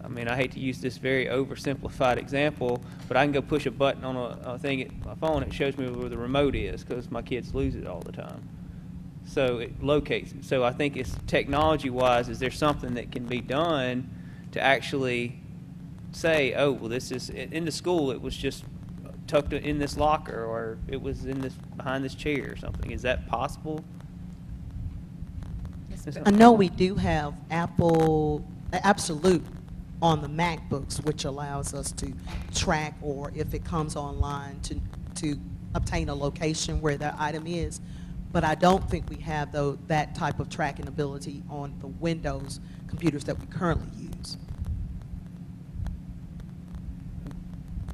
I mean, I hate to use this very oversimplified example, but I can go push a button on a thing at my phone, it shows me where the remote is, because my kids lose it all the time. So it locates it. So I think it's technology-wise, is there something that can be done to actually say, oh, well, this is, in the school, it was just tucked in this locker, or it was in this, behind this chair or something. Is that possible? I know we do have Apple Absolute on the MacBooks, which allows us to track, or if it comes online, to obtain a location where that item is. But I don't think we have that type of tracking ability on the Windows computers that we currently use.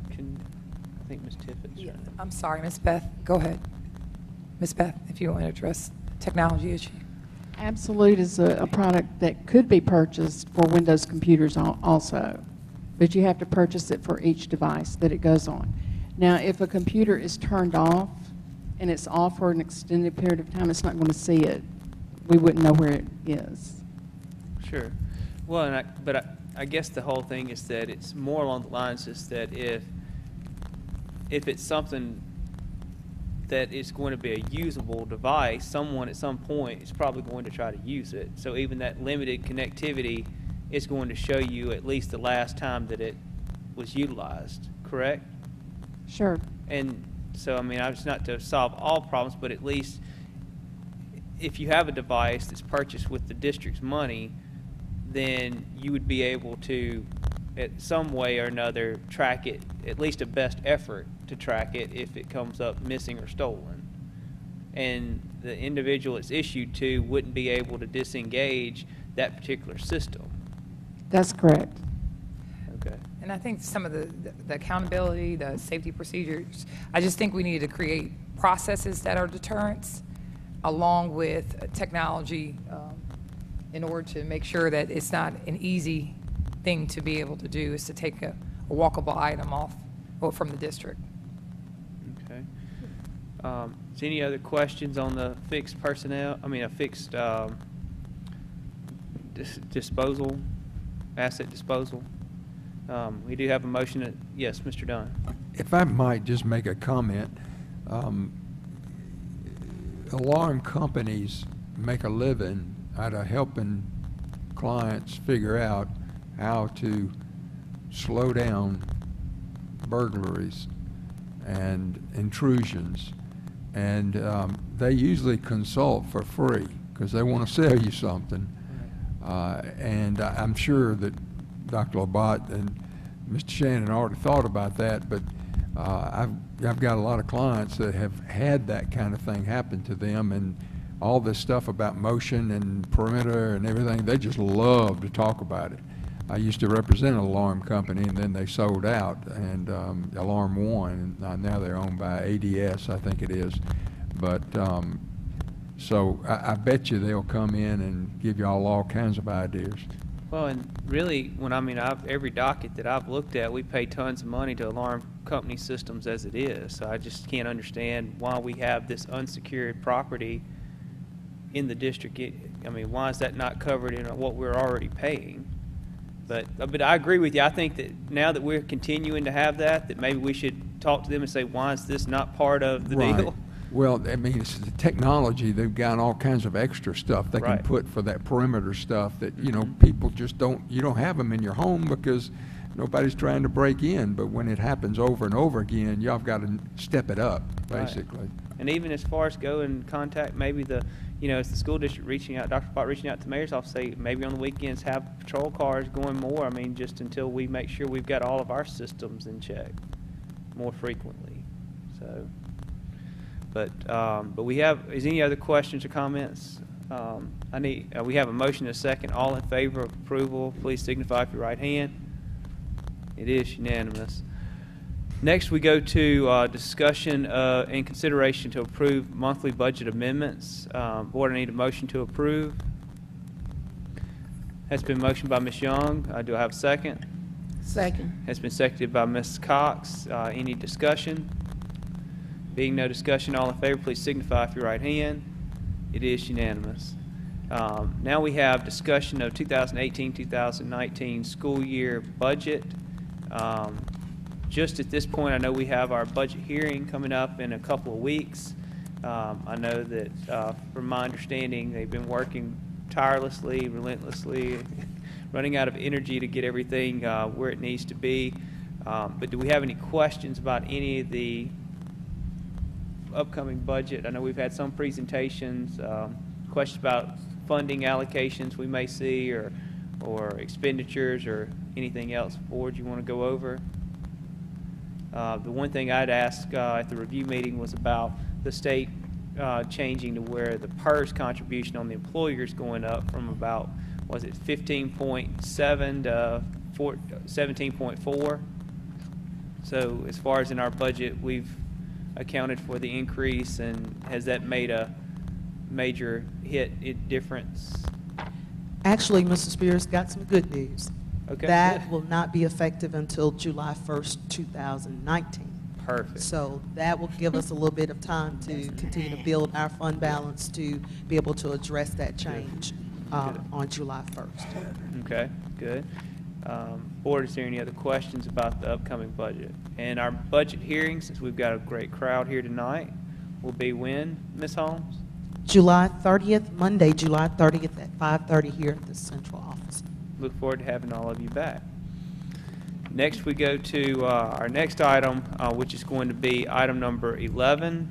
I think Ms. Tiffett's Yeah, trying to- I'm sorry, Ms. Beth, go ahead. Ms. Beth, if you want to address the technology issue. Absolute is a product that could be purchased for Windows computers also, but you have to purchase it for each device that it goes on. Now, if a computer is turned off and it's off for an extended period of time, it's not going to see it. We wouldn't know where it is. Sure. Well, but I guess the whole thing is that it's more along the lines is that if it's something that is going to be a usable device, someone at some point is probably going to try to use it. So even that limited connectivity is going to show you at least the last time that it was utilized, correct? Sure. And so, I mean, it's not to solve all problems, but at least if you have a device that's purchased with the district's money, then you would be able to, at some way or another, track it, at least a best effort to track it if it comes up missing or stolen. And the individual it's issued to wouldn't be able to disengage that particular system. That's correct. Okay. And I think some of the accountability, the safety procedures, I just think we need to create processes that are deterrents along with technology in order to make sure that it's not an easy thing to be able to do, is to take a walkable item off or from the district. Okay. Is any other questions on the fixed personnel, fixed disposal, asset disposal? We do have a motion. Yes, Mr. Dunn. If I might just make a comment, alarm companies make a living out of helping clients figure out how to slow down burglaries and intrusions. And they usually consult for free because they want to sell you something. And I'm sure that Dr. Labat and Mr. Shannon already thought about that, but I've got a lot of clients that have had that kind of thing happen to them, and all this stuff about motion and perimeter and everything, they just love to talk about it. I used to represent an alarm company, and then they sold out, and Alarm One, and now they're owned by ADS, I think it is. But so I bet you they'll come in and give y'all all kinds of ideas. Well, and really, every docket that I've looked at, we pay tons of money to alarm company systems as it is. So I just can't understand why we have this unsecured property in the district. Why is that not covered in what we're already paying? But I agree with you. I think that now that we're continuing to have that maybe we should talk to them and say, why is this not part of the Right. deal? Well, it's the technology. They've got all kinds of extra stuff they Right. can put for that perimeter stuff that, Mhm. people just you don't have them in your home because nobody's trying to break in. But when it happens over and over again, y'all got to step it up, Right. basically. And even as far as go and contact maybe it's the school district reaching out, Dr. Pott reaching out to the mayor's office, say maybe on the weekends have patrol cars going more. Just until we make sure we've got all of our systems in check more frequently. So, but we have, is any other questions or comments? We have a motion and a second. All in favor of approval, please signify with your right hand. It is unanimous. Next, we go to discussion and consideration to approve monthly budget amendments. Board, I need a motion to approve. Has been motioned by Ms. Young. Do I have a second? Second. Has been seconded by Ms. Cox. Any discussion? Being no discussion, all in favor, please signify with your right hand. It is unanimous. Now we have discussion of 2018-2019 school year budget. Just at this point, I know we have our budget hearing coming up in a couple of weeks. I know that from my understanding, they've been working tirelessly, relentlessly, running out of energy to get everything where it needs to be. But do we have any questions about any of the upcoming budget? I know we've had some presentations, questions about funding allocations we may see or expenditures or anything else. Board, you want to go over? The one thing I'd ask at the review meeting was about the state changing to where the PERS contribution on the employer is going up from about, was it 15.7 to 17.4? So as far as in our budget, we've accounted for the increase, and has that made a major difference? Actually, Mr. Spears, got some good news. Okay. That will not be effective until July 1st, 2019. Perfect. So that will give us a little bit of time to continue to build our fund balance to be able to address that change on July 1st. Okay, good. Board, is there any other questions about the upcoming budget? And our budget hearing, since we've got a great crowd here tonight, will be when, Ms. Holmes? July 30th, Monday, July 30th at 5:30 here at the central office. Look forward to having all of you back. Next, we go to our next item, which is going to be item number 11,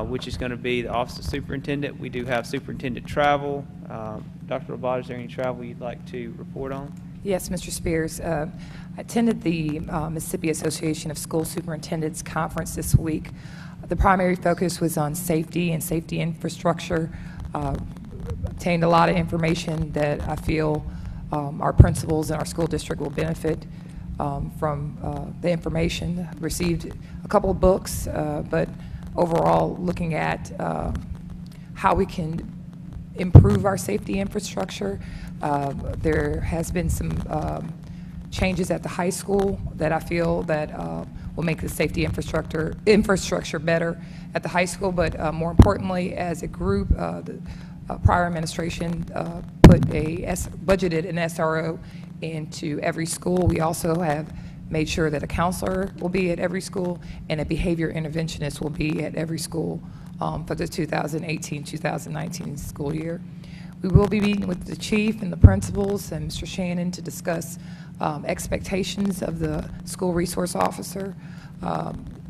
which is going to be the Office of Superintendent. We do have superintendent travel. Dr. Labat, is there any travel you'd like to report on? Yes, Mr. Spears. I attended the Mississippi Association of School Superintendents Conference this week. The primary focus was on safety and safety infrastructure. Obtained a lot of information that I feel our principals and our school district will benefit from the information. Received a couple of books, but overall looking at how we can improve our safety infrastructure. There has been some changes at the high school that I feel that will make the safety infrastructure better at the high school, but more importantly, as a group, the prior administration budgeted an SRO into every school. We also have made sure that a counselor will be at every school and a behavior interventionist will be at every school for the 2018-2019 school year. We will be meeting with the chief and the principals and Mr. Shannon to discuss expectations of the school resource officer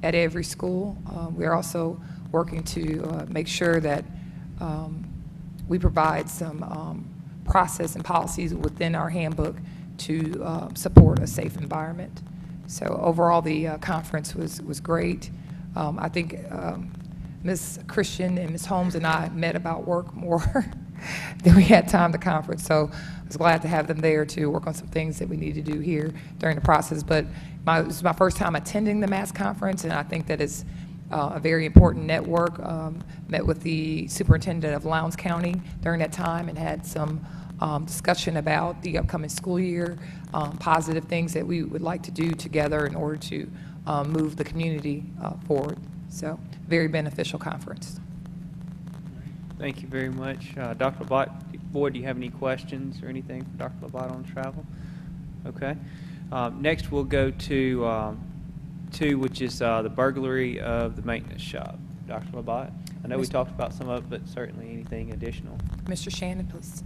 at every school. We are also working to make sure that we provide some process and policies within our handbook to support a safe environment. So overall, the conference was great. I think Ms. Christian and Ms. Holmes and I met about work more than we had time to conference. So I was glad to have them there to work on some things that we need to do here during the process. But this is my first time attending the MAS conference, and I think that it's a very important network. Met with the superintendent of Lowndes County during that time and had some discussion about the upcoming school year, positive things that we would like to do together in order to move the community forward. So, very beneficial conference. Thank you very much. Dr. Labat, Board, do you have any questions or anything for Dr. Labat on travel? Okay. Next, we'll go to 2, which is the burglary of the maintenance shop. Dr. Labat, I know we talked about some of it, but certainly anything additional. Mr. Shannon, please.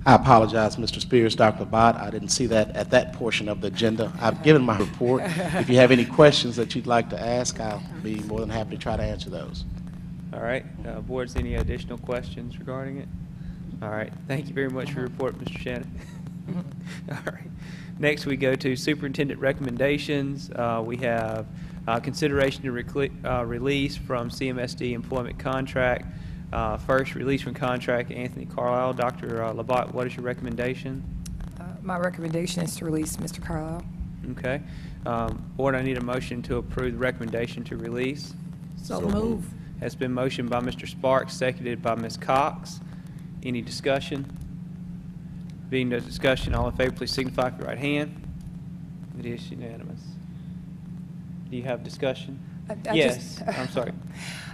I apologize, Mr. Spears, Dr. Labat. I didn't see that at that portion of the agenda. I've given my report. If you have any questions that you'd like to ask, I'll be more than happy to try to answer those. All right. Boards, any additional questions regarding it? All right. Thank you very much for your report, Mr. Shannon. All right. Next, we go to superintendent recommendations. We have consideration to release from CMSD employment contract. First, release from contract, Anthony Carlisle. Dr. Labat, what is your recommendation? My recommendation is to release Mr. Carlisle. Okay. Board, I need a motion to approve the recommendation to release. So move. Has been motioned by Mr. Sparks, seconded by Ms. Cox. Any discussion? Being no discussion, all in favor, please signify with your right hand. It is unanimous. Do you have discussion? Yes, I'm sorry.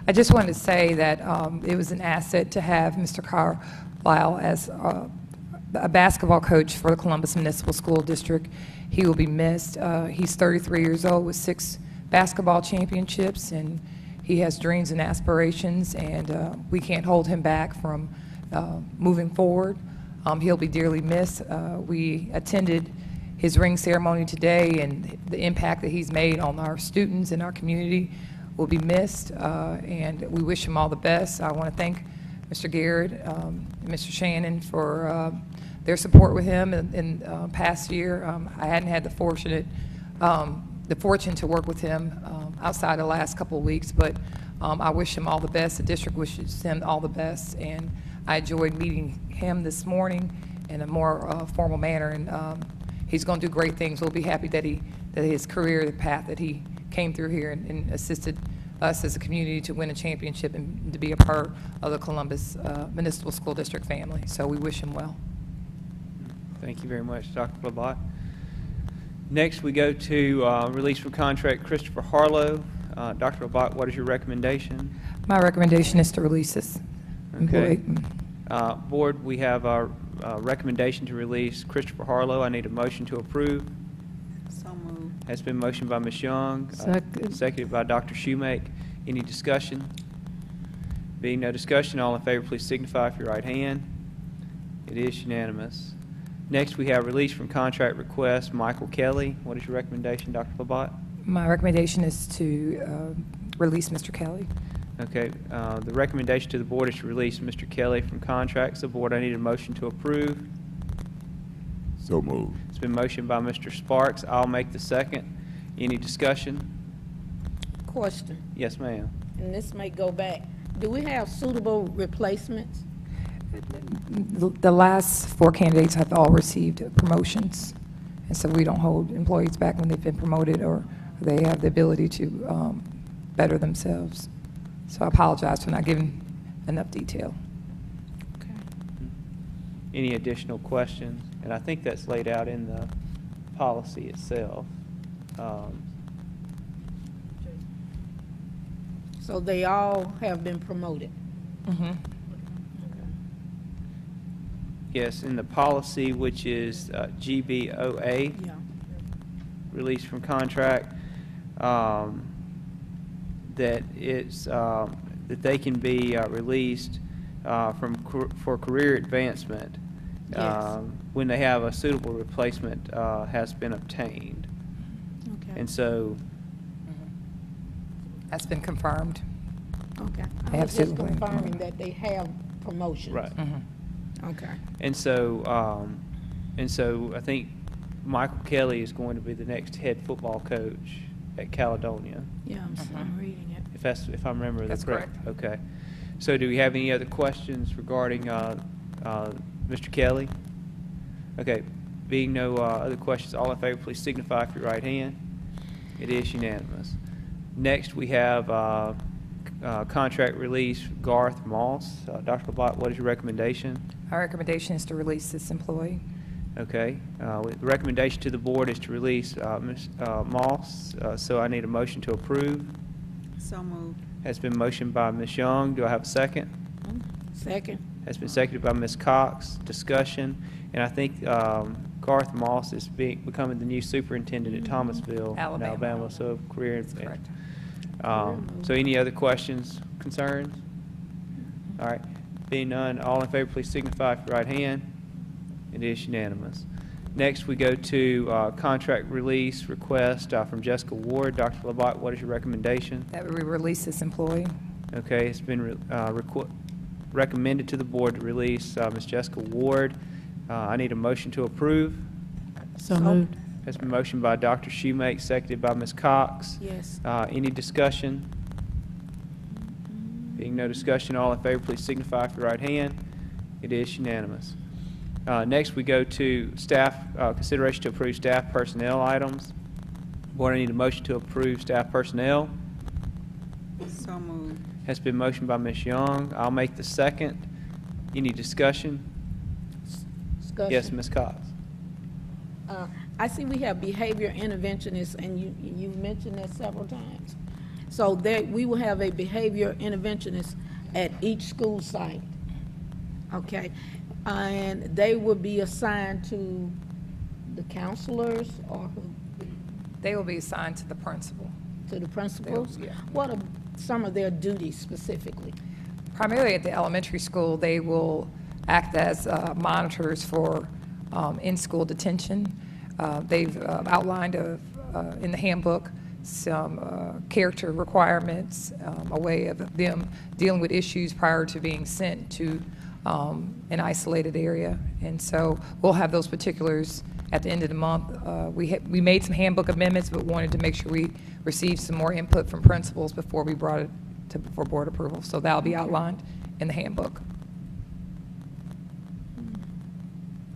I just wanted to say that it was an asset to have Mr. Carlisle as a basketball coach for the Columbus Municipal School District. He will be missed. He's 33 years old with 6 basketball championships, and he has dreams and aspirations, and we can't hold him back from moving forward. He'll be dearly missed. We attended his ring ceremony today, and the impact that he's made on our students and our community will be missed, and we wish him all the best. I want to thank Mr. Garrett and Mr. Shannon for their support with him in past year. I hadn't had the fortune to work with him outside the last couple of weeks, but I wish him all the best. The district wishes him all the best, and I enjoyed meeting him this morning in a more formal manner, and he's going to do great things. We'll be happy that his career, the path that he came through here and assisted us as a community to win a championship and to be a part of the Columbus Municipal School District family. So we wish him well. Thank you very much, Dr. Labat. Next, we go to release from contract Christopher Harlow. Dr. Labat, what is your recommendation? My recommendation is to release this employee. Okay. Board, we have our recommendation to release Christopher Harlow. I need a motion to approve. So moved. Has been motioned by Ms. Young, seconded by Dr. Shoemake. Any discussion? Being no discussion, all in favor, please signify with your right hand. It is unanimous. Next, we have release from contract request, Michael Kelly. What is your recommendation, Dr. Labat? My recommendation is to release Mr. Kelly. Okay, the recommendation to the board is to release Mr. Kelly from contracts. The board, I need a motion to approve. So moved. It's been motioned by Mr. Sparks. I'll make the second. Any discussion? Question, Yes, ma'am. and this may go back. Do we have suitable replacements? The last 4 candidates have all received promotions, and so we don't hold employees back when they've been promoted or they have the ability to better themselves. So I apologize for not giving enough detail. Any additional questions? And I think that's laid out in the policy itself. So they all have been promoted? Mm-hmm. Yes, in the policy, which is GBOA, Yeah. release from contract, that it's that they can be released for career advancement Yes. when they have a suitable replacement has been obtained. Okay. And so, That's been confirmed. Okay. They I have was just suitable confirming that they have promotions. right. Mm-hmm. Okay. And so I think Michael Kelly is going to be the next head football coach at Caledonia. Yeah, I'm reading it. if I remember That's correct. Okay. So do we have any other questions regarding Mr. Kelly? Okay. Being no other questions, all in favor, please signify with your right hand. It is unanimous. Next, we have contract release Garth Moss. Dr. LaBotte, what is your recommendation? Our recommendation is to release this employee. Okay. The recommendation to the board is to release Ms. Moss, so I need a motion to approve. So moved. Has been motioned by Ms. Young. Do I have a second? Second. Has been seconded by Ms. Cox. Discussion. And I think Garth Moss is becoming the new superintendent at Thomasville, in Alabama. Alabama. So career. That's correct. So any other questions, concerns? All right. Being none, all in favor, please signify with your right hand. It is unanimous. Next, we go to contract release request from Jessica Ward. Dr. LaBotte, what is your recommendation? That we release this employee. Okay, it's been recommended to the board to release Ms. Jessica Ward. I need a motion to approve. So moved. Has been motioned by Dr. Shoemake, seconded by Ms. Cox. Yes. Any discussion? Being no discussion, all in favor, please signify with your right hand. It is unanimous. Next, we go to staff, consideration to approve staff personnel items. Board, I need a motion to approve staff personnel. So moved. Has been motioned by Ms. Young. I'll make the second. Any discussion? Discussion. Yes, Ms. Cox. I see we have behavior interventionists, and you've mentioned that several times. So we will have a behavior interventionist at each school site, okay? And they will be assigned to the counselors or who? They will be assigned to the principal. To the principals? Yeah. What are some of their duties specifically? Primarily at the elementary school, they will act as monitors for in-school detention. They've outlined in the handbook some character requirements, a way of them dealing with issues prior to being sent to an isolated area. And so we'll have those particulars at the end of the month. We made some handbook amendments, but wanted to make sure we received some more input from principals before we brought it for board approval. So that'll be outlined in the handbook.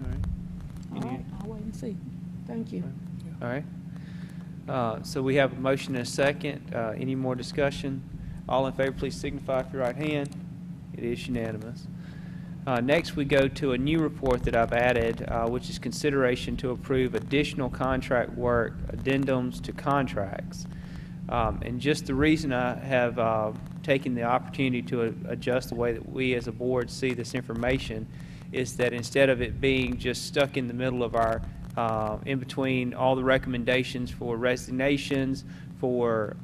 All right. All right, I'll wait and see. Thank you. All right. So we have a motion and a second. Any more discussion? All in favor, please signify with your right hand. It is unanimous. Next, we go to a new report that I've added, which is consideration to approve additional contract work addendums to contracts. And just the reason I have taken the opportunity to adjust the way that we as a board see this information is that instead of it being just stuck in the middle of our in between all the recommendations for resignations, for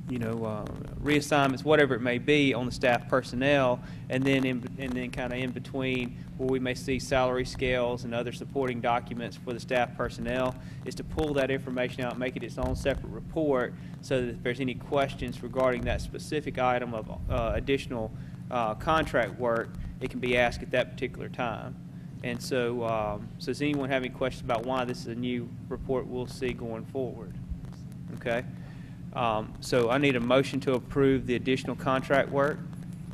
reassignments, whatever it may be on the staff personnel, and then kind of in between where we may see salary scales and other supporting documents for the staff personnel, is to pull that information out, make it its own separate report, so that if there's any questions regarding that specific item of additional contract work, it can be asked at that particular time. And so, does anyone have any questions about why this is a new report we'll see going forward? Okay. So I need a motion to approve the additional contract work.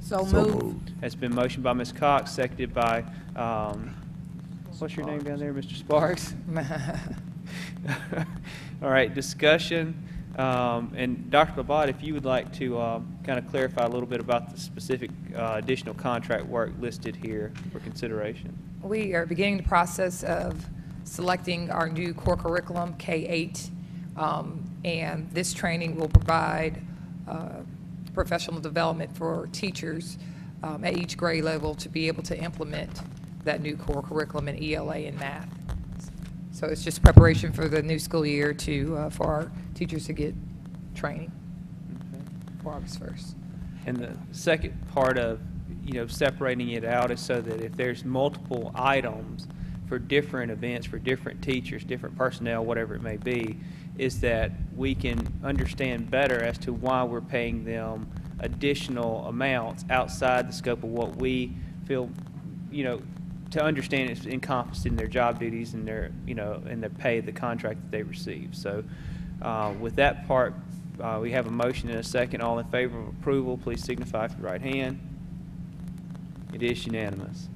So So moved. moved. That's been motioned by Ms. Cox, seconded by, what's your name down there, Mr. Sparks? All right, discussion. And Dr. LaBotte, if you would like to kind of clarify a little bit about the specific additional contract work listed here for consideration. We are beginning the process of selecting our new core curriculum, K-8, and this training will provide professional development for teachers at each grade level to be able to implement that new core curriculum in ELA and math. So it's just preparation for the new school year for our teachers to get training for August 1st. And the second part of, separating it out is so that if there's multiple items for different events, for different teachers, different personnel, whatever it may be, is that we can understand better as to why we're paying them additional amounts outside the scope of what we feel, to understand it's encompassed in their job duties and their, and their pay, the contract that they receive. So with that part We have a motion and a second. All in favor of approval, please signify with your right hand. It is unanimous.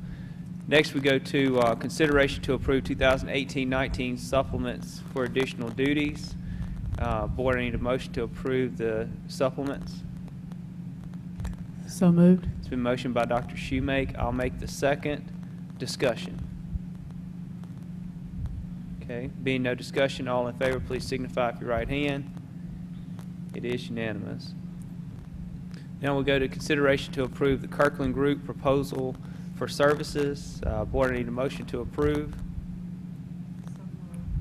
Next, we go to consideration to approve 2018-19 supplements for additional duties. Board, I need a motion to approve the supplements. So moved. It's been motioned by Dr. Shoemake. I'll make the second. Discussion. Okay, being no discussion, all in favor, please signify with your right hand. It is unanimous. Now we'll go to consideration to approve the Kirkland Group proposal for services. Board, I need a motion to approve.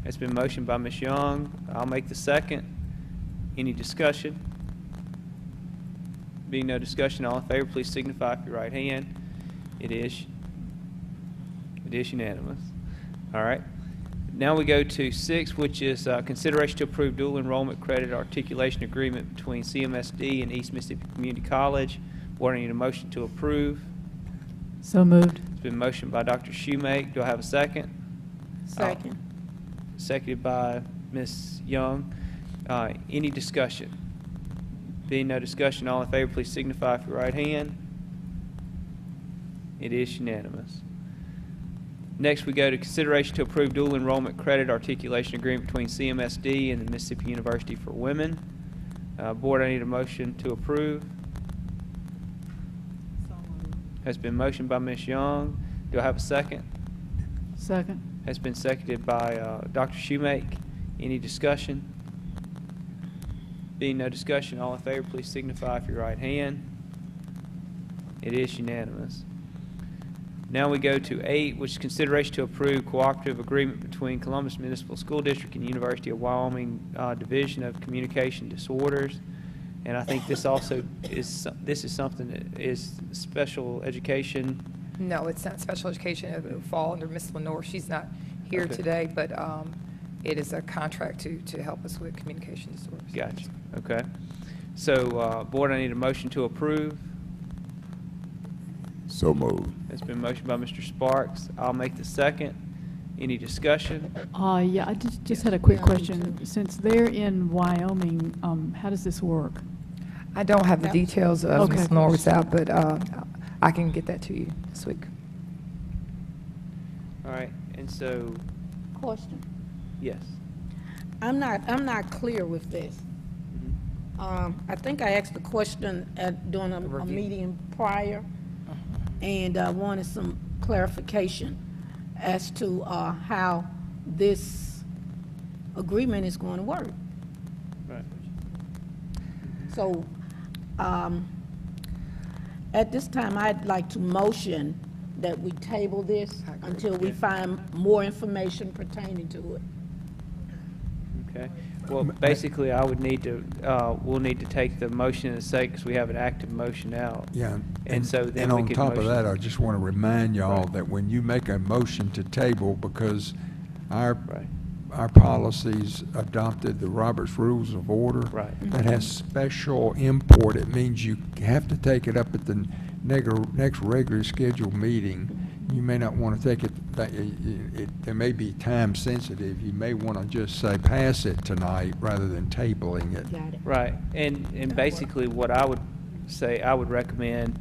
It's been motioned by Ms. Young. I'll make the second. Any discussion? Being no discussion, all in favor, please signify with your right hand. It is unanimous. All right. Now we go to 6, which is consideration to approve dual enrollment credit articulation agreement between CMSD and East Mississippi Community College. Board, I need a motion to approve. So moved. It's been motioned by Dr. Shoemake. Do I have a second? Second. Seconded by Ms. Young. Any discussion? Being no discussion, all in favor, please signify with your right hand. It is unanimous. Next, we go to consideration to approve dual enrollment credit articulation agreement between CMSD and the Mississippi University for Women. Board, I need a motion to approve. So moved. Has been motioned by Ms. Young. Do I have a second? Second. Has been seconded by Dr. Shoemake. Any discussion? Being no discussion, all in favor, please signify with your right hand. It is unanimous. Now we go to 8, which is consideration to approve cooperative agreement between Columbus Municipal School District and University of Wyoming Division of Communication Disorders. And I think this also is something that is special education. No, it's not special education. It will fall under Ms. Lenore. She's not here Okay. today, but it is a contract to help us with communication disorders. Gotcha. Okay. So, Board, I need a motion to approve. So moved. It's been motioned by Mr. Sparks. I'll make the second. Any discussion? Yeah, I just had a quick question. Since they're in Wyoming, how does this work? I don't have the details of Okay. Ms. Lenore's out, but I can get that to you this week. All right. And so, Question. yes. I'm not clear with this. Mhm. I think I asked a question during a Review. meeting prior, and I wanted some clarification as to how this agreement is going to work. Right. So, at this time, I'd like to motion that we table this I agree. until we find more information pertaining to it. Okay. Well, basically, I would need to, we'll need to take the motion in a second because we have an active motion out. Yeah. And so then and we on could top of motion- that, I just want to remind y'all Right. that when you make a motion to table, because our Right. our policies adopted the Roberts Rules of Order. Right. That has special import. It means you have to take it up at the next regularly scheduled meeting. You may not want to take it, it may be time sensitive. You may want to just say, pass it tonight rather than tabling it. Got it. Right. And basically, what I would say, I would recommend,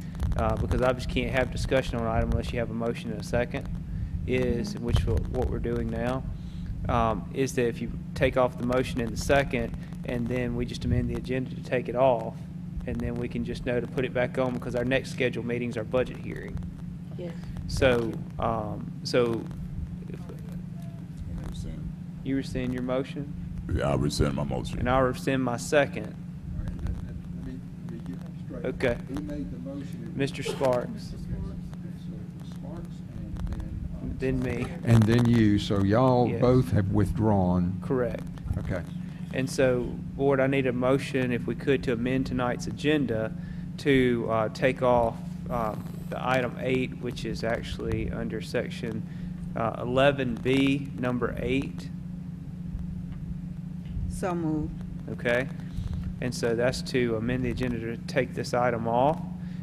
because I just can't have discussion on an item unless you have a motion and a second, is, what we're doing now, is that if you take off the motion in the second, and then we just amend the agenda to take it off, and then we can just know to put it back on, because our next scheduled meeting's our budget hearing. Yes. So, if you rescind your motion, Yeah, I rescind my motion. and I'll rescind my second. Okay. Who made the motion? Mr. Sparks. Then me. And then you, so y'all Yes. both have withdrawn. Correct. Okay. And so, Board, I need a motion, if we could, to amend tonight's agenda to take off the item 8, which is actually under section 11B, number 8. So moved. Okay? And so that's to amend the agenda to take this item off.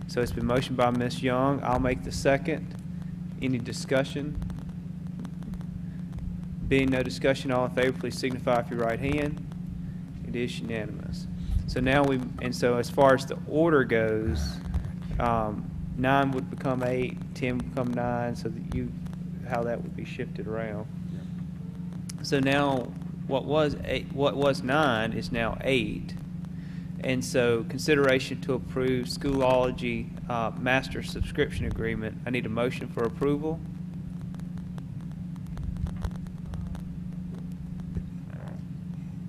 So it's been motioned by Ms. Young. I'll make the second. Any discussion? Being no discussion, all in favor, please signify with your right hand. It is unanimous. So now so as far as the order goes, 9 would become 8, 10 would become 9, so that how that would be shifted around. So now, what was 9 is now 8. And so consideration to approve Schoolology master subscription agreement. I need a motion for approval.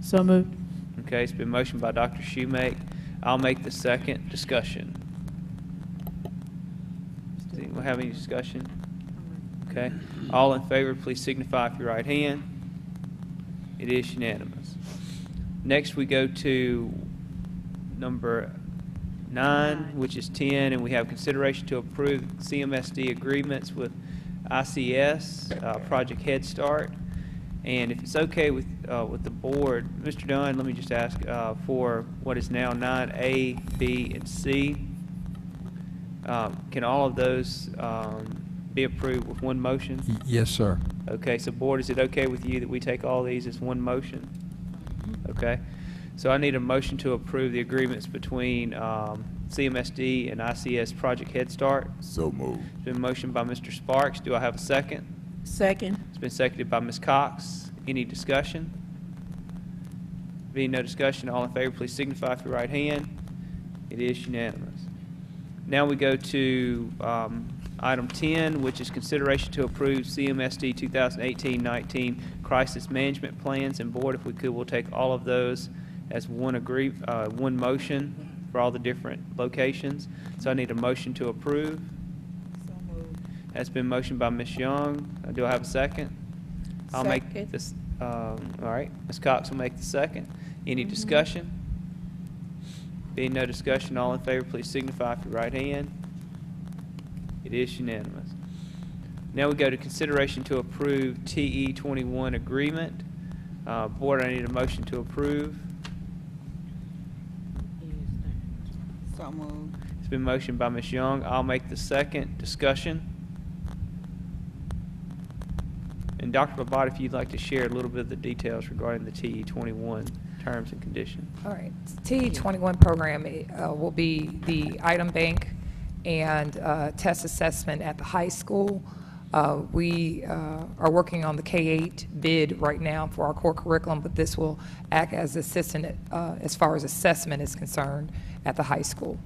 So moved. Okay, it's been motioned by Dr. Shoemake. I'll make the second. Discussion. Does anyone have any discussion? Okay. All in favor, please signify with your right hand. It is unanimous. Next, we go to number 9, which is 10, and we have consideration to approve CMSD agreements with ICS, Project Head Start. And if it's okay with the board, Mr. Dunn, let me just ask for what is now 9A, B, and C. Can all of those be approved with one motion? Yes, sir. Okay, so board, is it okay with you that we take all these as one motion? Okay, so I need a motion to approve the agreements between CMSD and ICS Project Head Start. So moved. It's been motioned by Mr. Sparks. Do I have a second? Second. It's been seconded by Ms. Cox. Any discussion? Being no discussion, all in favor, please signify with your right hand. It is unanimous. Now we go to item 10, which is consideration to approve CMSD 2018-19 crisis management plans. And board, if we could, we'll take all of those as one motion for all the different locations. So I need a motion to approve. So moved. That's been motioned by Ms. Young. Do I have a second? I'll make Second. this. All right, Ms. Cox will make the second. Any discussion? Being no discussion, all in favor, please signify with your right hand. It is unanimous. Now we go to consideration to approve TE 21 agreement. Board, I need a motion to approve. So moved. It's been motioned by Ms. Young. I'll make the second. Discussion. And Dr. Labat, if you'd like to share a little bit of the details regarding the TE 21 terms and conditions. All right. TE21 program will be the item bank and test assessment at the high school. We are working on the K-8 bid right now for our core curriculum, but this will act as assistant as far as assessment is concerned at the high school.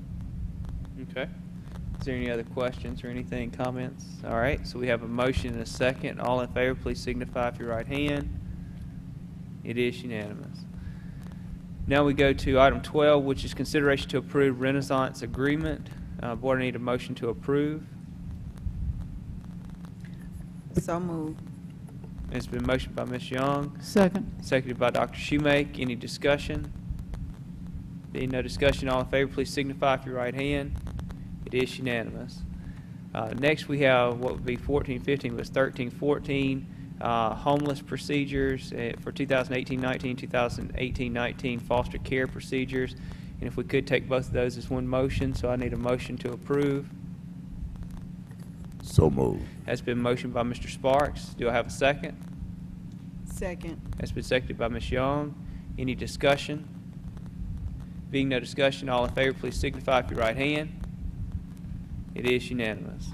Okay. Is there any other questions or anything, comments? All right, so we have a motion and a second. All in favor, please signify with your right hand. It is unanimous. Now we go to item 12, which is consideration to approve Renaissance agreement. Board, I need a motion to approve. So moved. It's been motioned by Ms. Young, Second. seconded by Dr. Shoemake. Any discussion? Being no discussion, all in favor, please signify with your right hand. It is unanimous. Next, we have what would be 14-15, was 13-14, homeless procedures for 2018-19, 2018-19 foster care procedures. And if we could take both of those as one motion, so I need a motion to approve. So moved. That's been motioned by Mr. Sparks. Do I have a second? Second. That's been seconded by Ms. Young. Any discussion? Being no discussion, all in favor, please signify with your right hand. It is unanimous.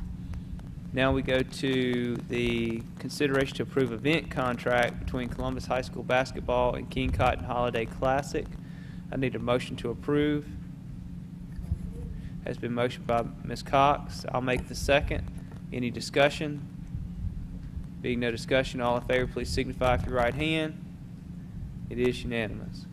Now we go to the consideration to approve event contract between Columbus High School basketball and King Cotton Holiday Classic. I need a motion to approve. Has been motioned by Ms. Cox. I'll make the second. Any discussion? Being no discussion, all in favor, please signify with your right hand. It is unanimous.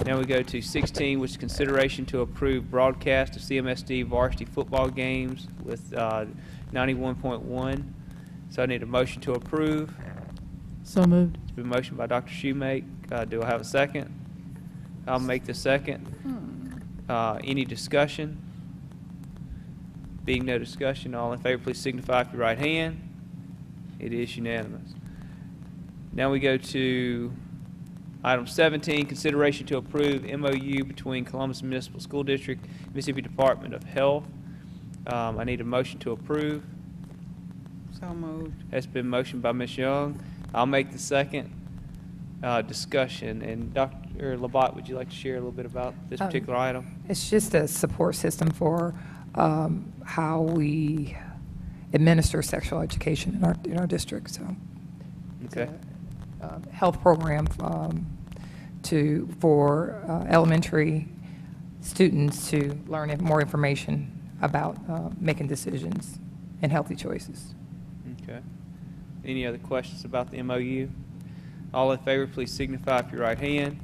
Now we go to 16, which is consideration to approve broadcast of CMSD varsity football games with 91.1. So I need a motion to approve. So moved. It's been motioned by Dr. Shoemake. Do I have a second? I'll make the second. Any discussion? Being no discussion, all in favor, please signify with your right hand. It is unanimous. Now we go to item 17, consideration to approve MOU between Columbus Municipal School District, Mississippi Department of Health. I need a motion to approve. So moved. That's been motioned by Ms. Young. I'll make the second. Discussion. And or Labat, would you like to share a little bit about this particular item? It's just a support system for how we administer sexual education in our district. So, Okay. health program for elementary students to learn more information about making decisions and healthy choices. Okay. Any other questions about the MOU? All in favor, please signify with your right hand.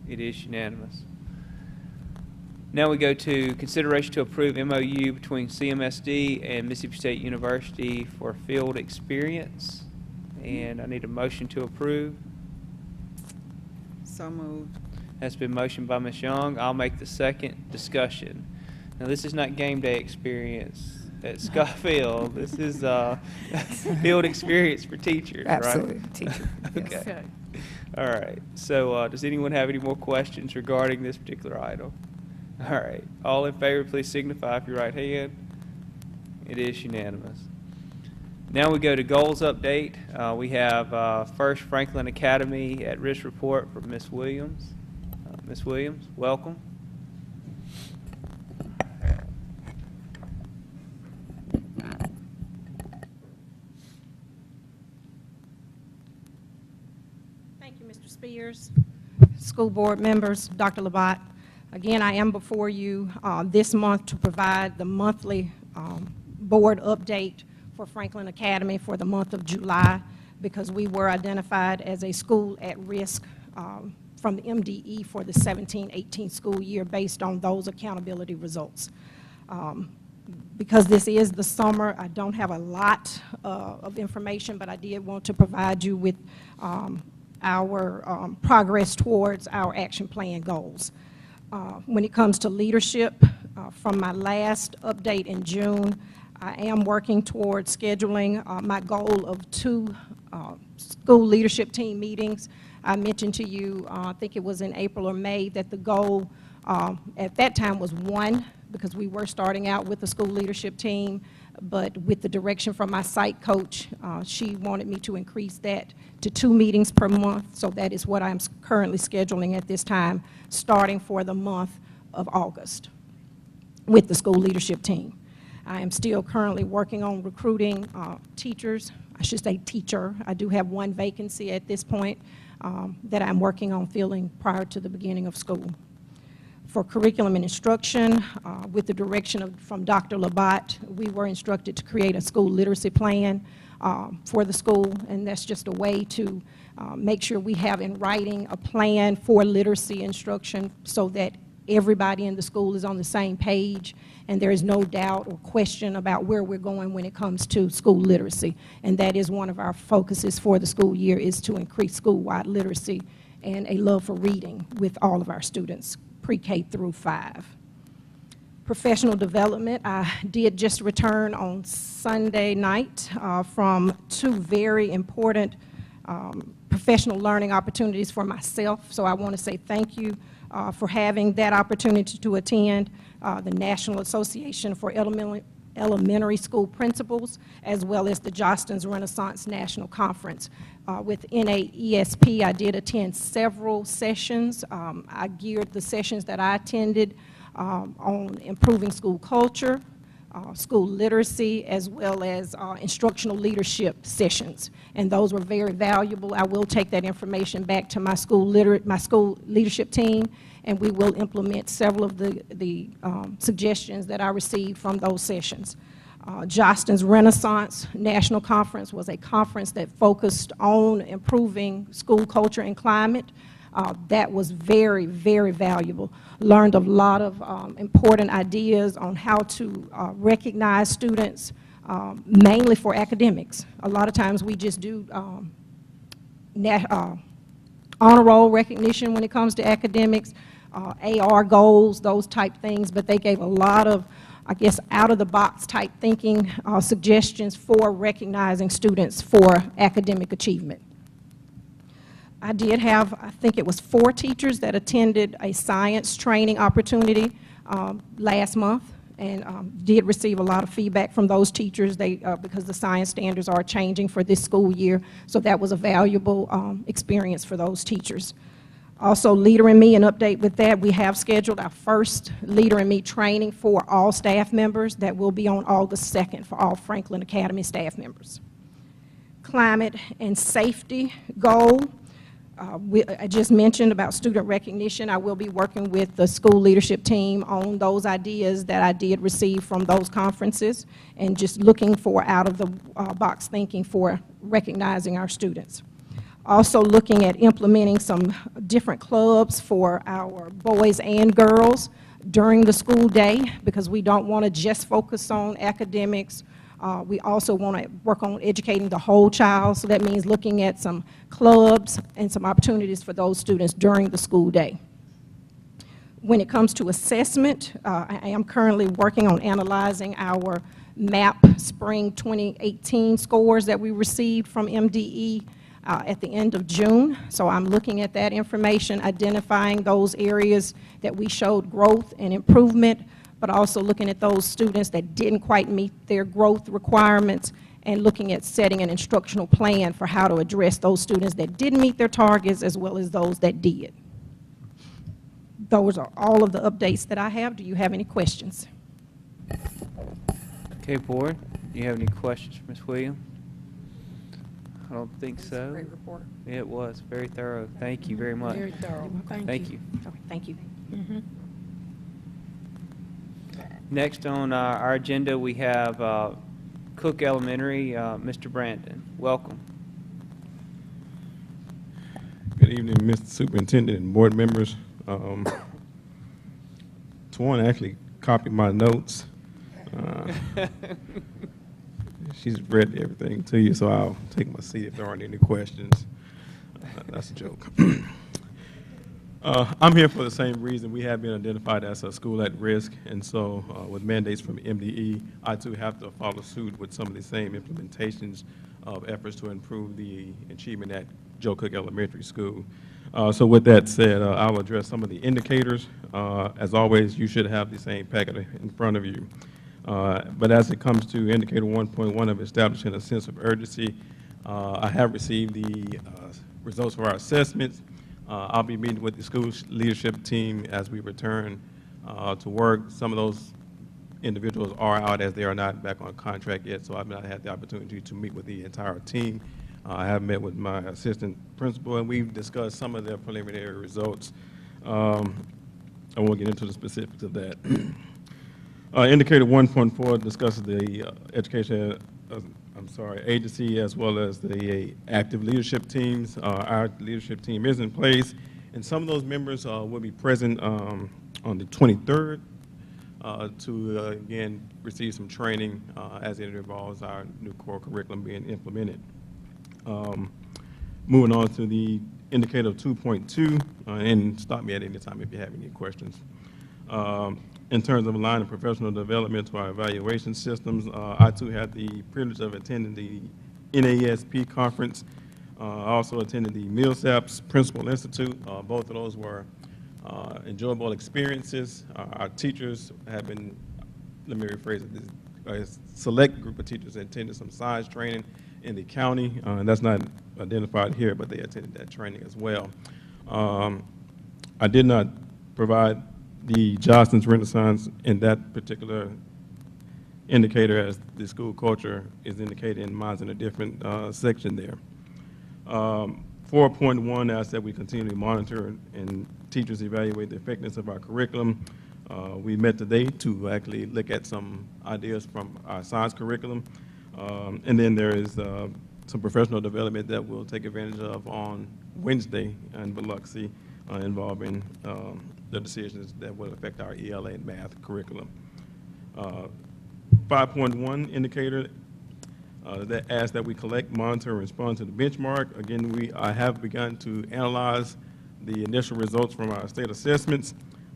It is unanimous. Now we go to consideration to approve MOU between CMSD and Mississippi State University for field experience. And I need a motion to approve. So moved. That's been motioned by Ms. Young. I'll make the second. Discussion. Now, this is not game day experience at Scott Field. This is field experience for teachers, right? Absolutely, teacher. Yes. Okay. All right. So does anyone have any more questions regarding this particular item? All right. All in favor, please signify with your right hand. It is unanimous. Now we go to goals update. We have first Franklin Academy at risk report from Ms. Williams. Ms. Williams, welcome. Thank you, Mr. Spears, school board members, Dr. Labat. Again, I am before you this month to provide the monthly board update for Franklin Academy for the month of July, because we were identified as a school at risk from the MDE for the 17-18 school year based on those accountability results. Because this is the summer, I don't have a lot of information, but I did want to provide you with our progress towards our action plan goals. When it comes to leadership, from my last update in June, I am working towards scheduling my goal of 2 school leadership team meetings. I mentioned to you, I think it was in April or May, that the goal at that time was 1, because we were starting out with the school leadership team, but with the direction from my site coach, she wanted me to increase that to 2 meetings per month, so that is what I'm currently scheduling at this time, starting for the month of August with the school leadership team. I am still currently working on recruiting teachers. I should say teacher. I do have 1 vacancy at this point that I'm working on filling prior to the beginning of school. For curriculum and instruction, with the direction from Dr. Labat, we were instructed to create a school literacy plan for the school, and that's just a way to make sure we have in writing a plan for literacy instruction so that everybody in the school is on the same page and there is no doubt or question about where we're going when it comes to school literacy. And that is one of our focuses for the school year, is to increase school-wide literacy and a love for reading with all of our students, pre-K through 5. Professional development, I did just return on Sunday night from 2 very important professional learning opportunities for myself. So I want to say thank you for having that opportunity to attend the National Association for Elementary School Principals, as well as the Jostens Renaissance National Conference. With NAESP, I did attend several sessions. I geared the sessions that I attended on improving school culture, school literacy, as well as instructional leadership sessions, and those were very valuable. I will take that information back to my school leadership team, and we will implement several of the suggestions that I received from those sessions. Jostens Renaissance National Conference was a conference that focused on improving school culture and climate. That was very, very valuable. Learned a lot of important ideas on how to recognize students, mainly for academics. A lot of times we just do honor roll recognition when it comes to academics, AR goals, those type things, but they gave a lot of, I guess, out-of-the-box type thinking suggestions for recognizing students for academic achievement. I did have, I think it was 4 teachers that attended a science training opportunity last month, and did receive a lot of feedback from those teachers because the science standards are changing for this school year, so that was a valuable experience for those teachers. Also, Leader in Me, an update with that, we have scheduled our first Leader in Me training for all staff members. That will be on August 2nd for all Franklin Academy staff members. Climate and safety goal. I just mentioned about student recognition. I will be working with the school leadership team on those ideas that I did receive from those conferences and just looking for out-of-the-box thinking for recognizing our students. Also looking at implementing some different clubs for our boys and girls during the school day, because we don't want to just focus on academics. We also want to work on educating the whole child, so that means looking at some clubs and some opportunities for those students during the school day. When it comes to assessment, I am currently working on analyzing our MAP Spring 2018 scores that we received from MDE at the end of June. So I'm looking at that information, identifying those areas that we showed growth and improvement, but also looking at those students that didn't quite meet their growth requirements and looking at setting an instructional plan for how to address those students that didn't meet their targets as well as those that did. Those are all of the updates that I have. Do you have any questions? Okay, Board, do you have any questions for Ms. Williams? I don't think so. Great report. It was very thorough. Thank you very much. Very thorough. Thank you. Okay, thank you. Next on our agenda, we have Cook Elementary, Mr. Brandon. Welcome. Good evening, Mr. Superintendent and board members. Tawana actually copied my notes. She's read everything to you, so I'll take my seat if there aren't any questions. That's a joke. I'm here for the same reason. We have been identified as a school at risk, and so with mandates from MDE, I too have to follow suit with some of the same implementations of efforts to improve the achievement at Joe Cook Elementary School. So with that said, I'll address some of the indicators. As always, you should have the same packet in front of you. But as it comes to indicator 1.1 of establishing a sense of urgency, I have received the results for our assessments. I'll be meeting with the school leadership team as we return to work. Some of those individuals are out as they are not back on contract yet, so I've not had the opportunity to meet with the entire team. I have met with my assistant principal, and we've discussed some of their preliminary results. I won't get into the specifics of that. Indicator 1.4 discusses the education agency as well as the active leadership teams. Our leadership team is in place, and some of those members will be present on the 23rd to again receive some training as it involves our new core curriculum being implemented. Moving on to the indicator of 2.2, and stop me at any time if you have any questions. In terms of aligning professional development to our evaluation systems, I too had the privilege of attending the NASP conference. I also attended the Millsaps Principal Institute. Both of those were enjoyable experiences. Our teachers have been, let me rephrase it, a select group of teachers attended some science training in the county, and that's not identified here, but they attended that training as well. I did not provide the Johnston's Renaissance in that particular indicator, as the school culture is indicated in mine's in a different section there. 4.1 asks that we continue to monitor and teachers evaluate the effectiveness of our curriculum. We met today to actually look at some ideas from our science curriculum. And then there is some professional development that we'll take advantage of on Wednesday in Biloxi involving the decisions that will affect our ELA and math curriculum. 5.1 indicator that asks that we collect, monitor, and respond to the benchmark. Again, I have begun to analyze the initial results from our state assessments,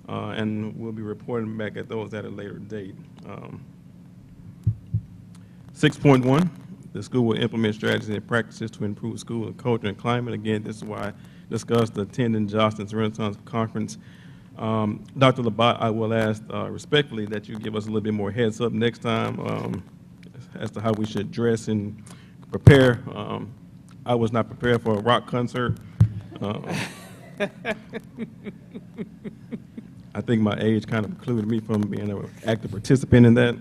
and we'll be reporting back at those at a later date. 6.1, the school will implement strategies and practices to improve school and culture and climate. Again, this is why I discussed attending Johnston's Renaissance Conference. Dr. Labat, I will ask respectfully that you give us a little bit more heads up next time as to how we should dress and prepare. I was not prepared for a rock concert. I think my age kind of precluded me from being an active participant in that.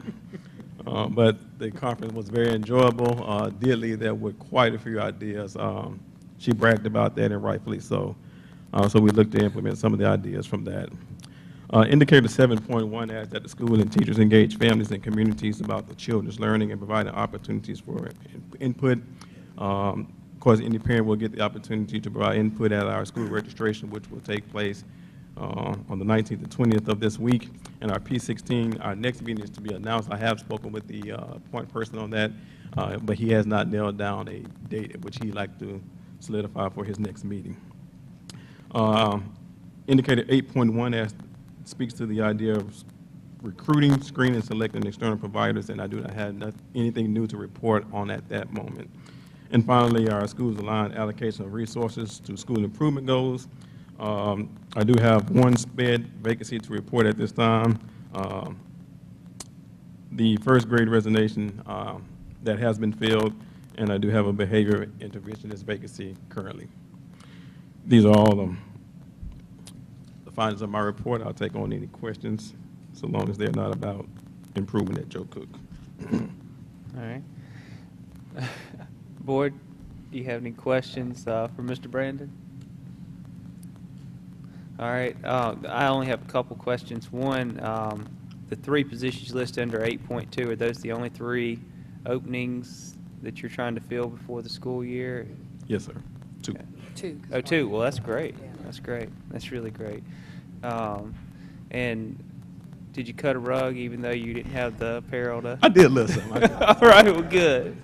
But the conference was very enjoyable. Did leave there with quite a few ideas. She bragged about that, and rightfully so. So we looked to implement some of the ideas from that. Indicator 7.1 asks that the school and teachers engage families and communities about the children's learning and providing opportunities for input. Of course, any parent will get the opportunity to provide input at our school registration, which will take place on the 19th and 20th of this week. And our P16, our next meeting is to be announced. I have spoken with the point person on that, but he has not nailed down a date at which he'd like to solidify for his next meeting. Indicator 8.1 speaks to the idea of recruiting, screening, and selecting external providers, and I do not have anything new to report on at that moment. And finally, our schools aligned allocation of resources to school improvement goals. I do have one SPED vacancy to report at this time. The first grade resignation that has been filled, and I do have a behavior interventionist vacancy currently. These are all the findings of my report. I'll take on any questions, so long as they're not about improvement at Joe Cook. All right. Board, do you have any questions for Mr. Brandon? All right. I only have a couple questions. One, the 3 positions listed under 8.2, are those the only 3 openings that you're trying to fill before the school year? Yes, sir. 2. Okay. 2. Oh, 2. Well, that's great. Yeah. That's great. That's really great. And did you cut a rug even though you didn't have the apparel to? I did listen. All right. Well, good.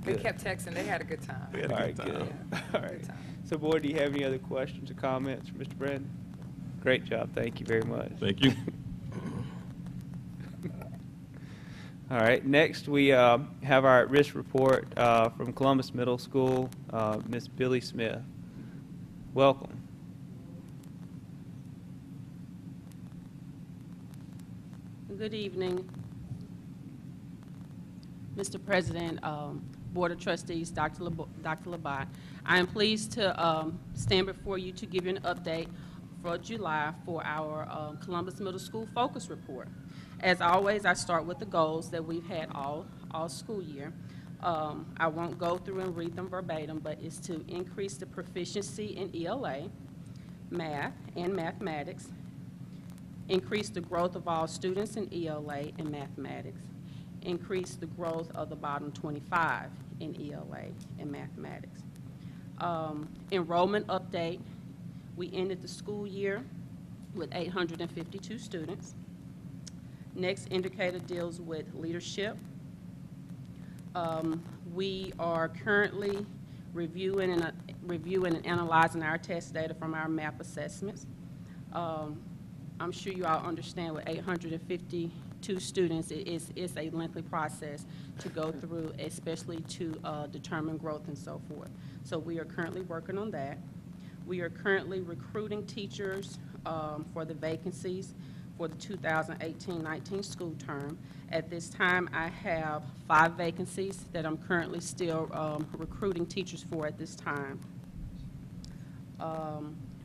They kept texting. They had a good time. We had a All good right, time. good. Yeah, All good right. time. So, board, do you have any other questions or comments for Mr. Brandon? Great job. Thank you very much. Thank you. All right. Next, we have our at-risk report from Columbus Middle School, Ms. Billy Smith. Welcome. Good evening, Mr. President, Board of Trustees, Dr. Labat. I am pleased to stand before you to give you an update for July for our Columbus Middle School Focus Report. As always, I start with the goals that we've had all school year. I won't go through and read them verbatim, but it's to increase the proficiency in ELA, math, and mathematics, increase the growth of all students in ELA and mathematics, increase the growth of the bottom 25 in ELA and mathematics. Enrollment update, we ended the school year with 852 students. Next indicator deals with leadership. We are currently reviewing and analyzing our test data from our MAP assessments. I'm sure you all understand with 852 students, it's a lengthy process to go through, especially to determine growth and so forth. So we are currently working on that. We are currently recruiting teachers for the vacancies for the 2018-19 school term. At this time, I have 5 vacancies that I'm currently still recruiting teachers for at this time.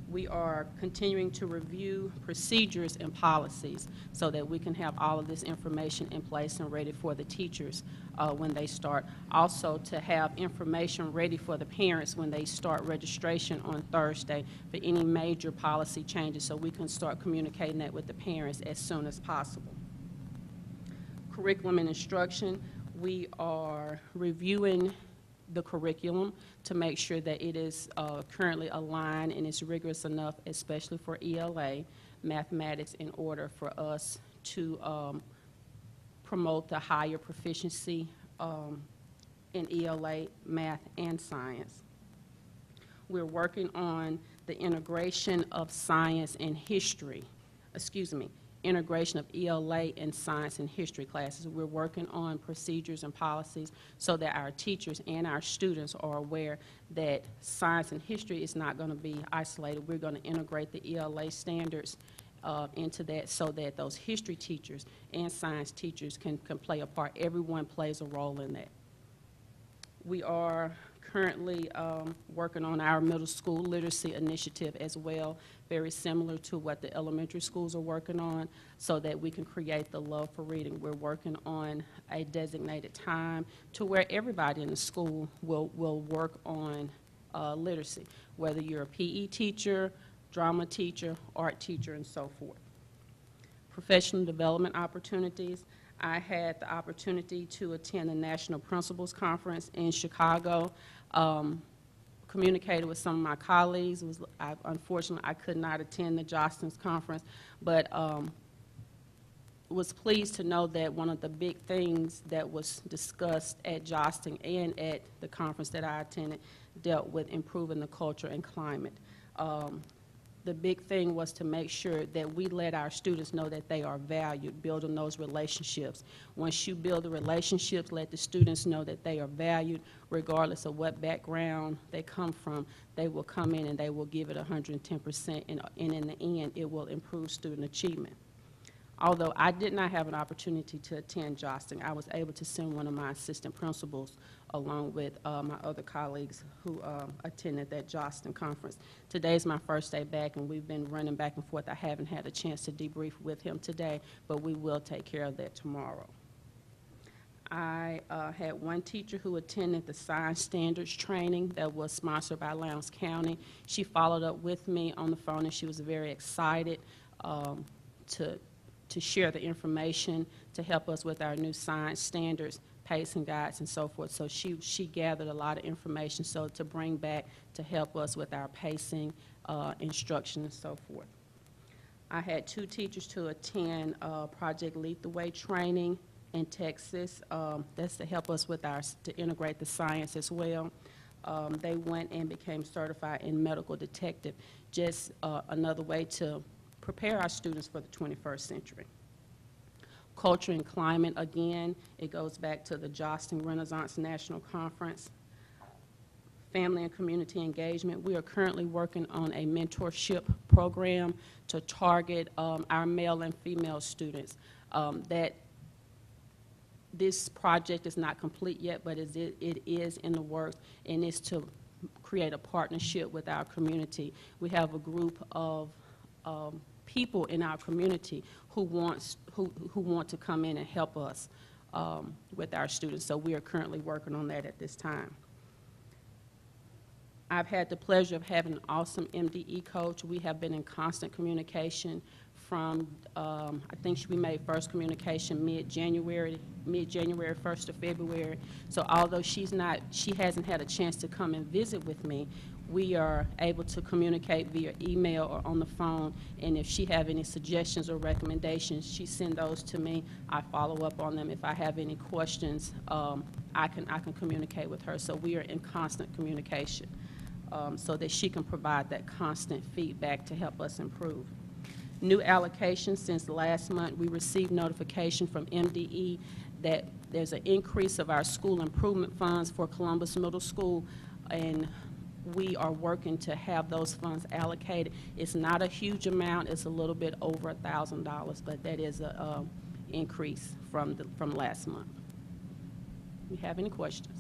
We are continuing to review procedures and policies so that we can have all of this information in place and ready for the teachers when they start. Also, to have information ready for the parents when they start registration on Thursday for any major policy changes, so we can start communicating that with the parents as soon as possible. Curriculum and instruction, we are reviewing the curriculum to make sure that it is currently aligned and is rigorous enough, especially for ELA, mathematics, in order for us to promote the higher proficiency in ELA, math, and science. We're working on the integration of science and history, integration of ELA and science and history classes. We're working on procedures and policies so that our teachers and our students are aware that science and history is not going to be isolated. We're going to integrate the ELA standards into that so that those history teachers and science teachers can play a part. Everyone plays a role in that. We are currently working on our middle school literacy initiative as well, very similar to what the elementary schools are working on, so that we can create the love for reading. We're working on a designated time to where everybody in the school will work on literacy, whether you're a PE teacher, drama teacher, art teacher, and so forth. Professional development opportunities. I had the opportunity to attend the National Principals Conference in Chicago. Communicated with some of my colleagues. Unfortunately, I could not attend the Jostens Conference, but was pleased to know that one of the big things that was discussed at Jostens and at the conference that I attended dealt with improving the culture and climate. The big thing was to make sure that we let our students know that they are valued, building those relationships. Once you build the relationships, let the students know that they are valued, regardless of what background they come from. They will come in and they will give it 110%, and in the end, it will improve student achievement. Although I did not have an opportunity to attend Jostens, I was able to send one of my assistant principals along with my other colleagues who attended that Jostens conference. Today's my first day back, and we've been running back and forth. I haven't had a chance to debrief with him today, but we will take care of that tomorrow. I had one teacher who attended the science standards training that was sponsored by Lowndes County. She followed up with me on the phone, and she was very excited to share the information to help us with our new science standards, pacing guides, and so forth. So she gathered a lot of information so to bring back to help us with our pacing, instruction, and so forth. I had two teachers to attend Project Lead the Way training in Texas. That's to help us with to integrate the science as well. They went and became certified in medical detective, just another way to prepare our students for the 21st century. Culture and climate, again, it goes back to the Jostens Renaissance National Conference. Family and community engagement. We are currently working on a mentorship program to target our male and female students. This project is not complete yet, but it is in the works, and it's to create a partnership with our community. We have a group of people in our community who want to come in and help us with our students. So we are currently working on that at this time. I've had the pleasure of having an awesome MDE coach. We have been in constant communication from, I think we made first communication mid-January, 1st of February. So although she hasn't had a chance to come and visit with me, we are able to communicate via email or on the phone, and if she have any suggestions or recommendations, she send those to me. I follow up on them. If I have any questions, I can communicate with her. So we are in constant communication so that she can provide that constant feedback to help us improve. New allocations. Since last month, we received notification from MDE that there's an increase of our school improvement funds for Columbus Middle School, and we are working to have those funds allocated. It's not a huge amount. It's a little bit over $1,000, but that is an increase from last month. Do you have any questions?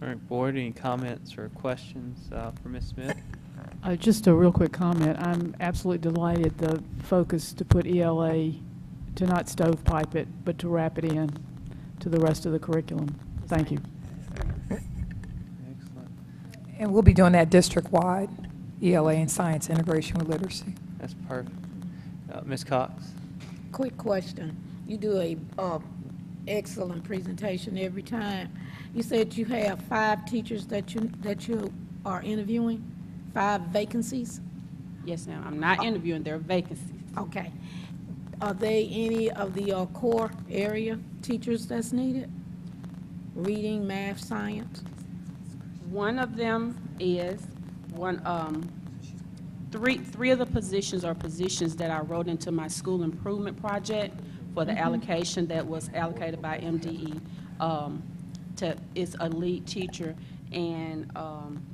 All right, board, any comments or questions for Ms. Smith? Just a real quick comment. I'm absolutely delighted the focus to put ELA, to not stovepipe it, but to wrap it in to the rest of the curriculum. Thank you. And we'll be doing that district-wide, ELA and science integration with literacy. That's perfect. Ms. Cox? Quick question. You do a excellent presentation every time. You said you have 5 teachers that you are interviewing, 5 vacancies? Yes, ma'am. I'm not interviewing. There are vacancies. Okay. Are they any of the core area teachers that's needed? Reading, math, science? One of them is three of the positions are positions that I wrote into my school improvement project for the allocation that was allocated by MDE. It's a lead teacher and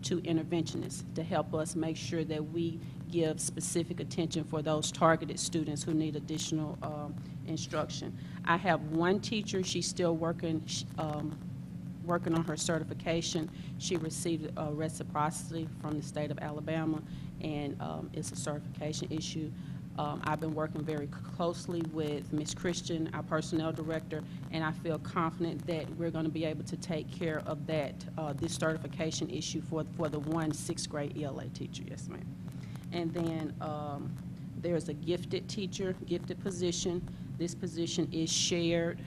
2 interventionists to help us make sure that we give specific attention for those targeted students who need additional instruction. I have one teacher. She's still working working on her certification. She received a reciprocity from the state of Alabama, and it's a certification issue. I've been working very closely with Ms. Christian, our personnel director, and I feel confident that we're going to be able to take care of that, this certification issue for the one 6th grade ELA teacher. Yes, ma'am. And then there's a gifted teacher, gifted position. This position is shared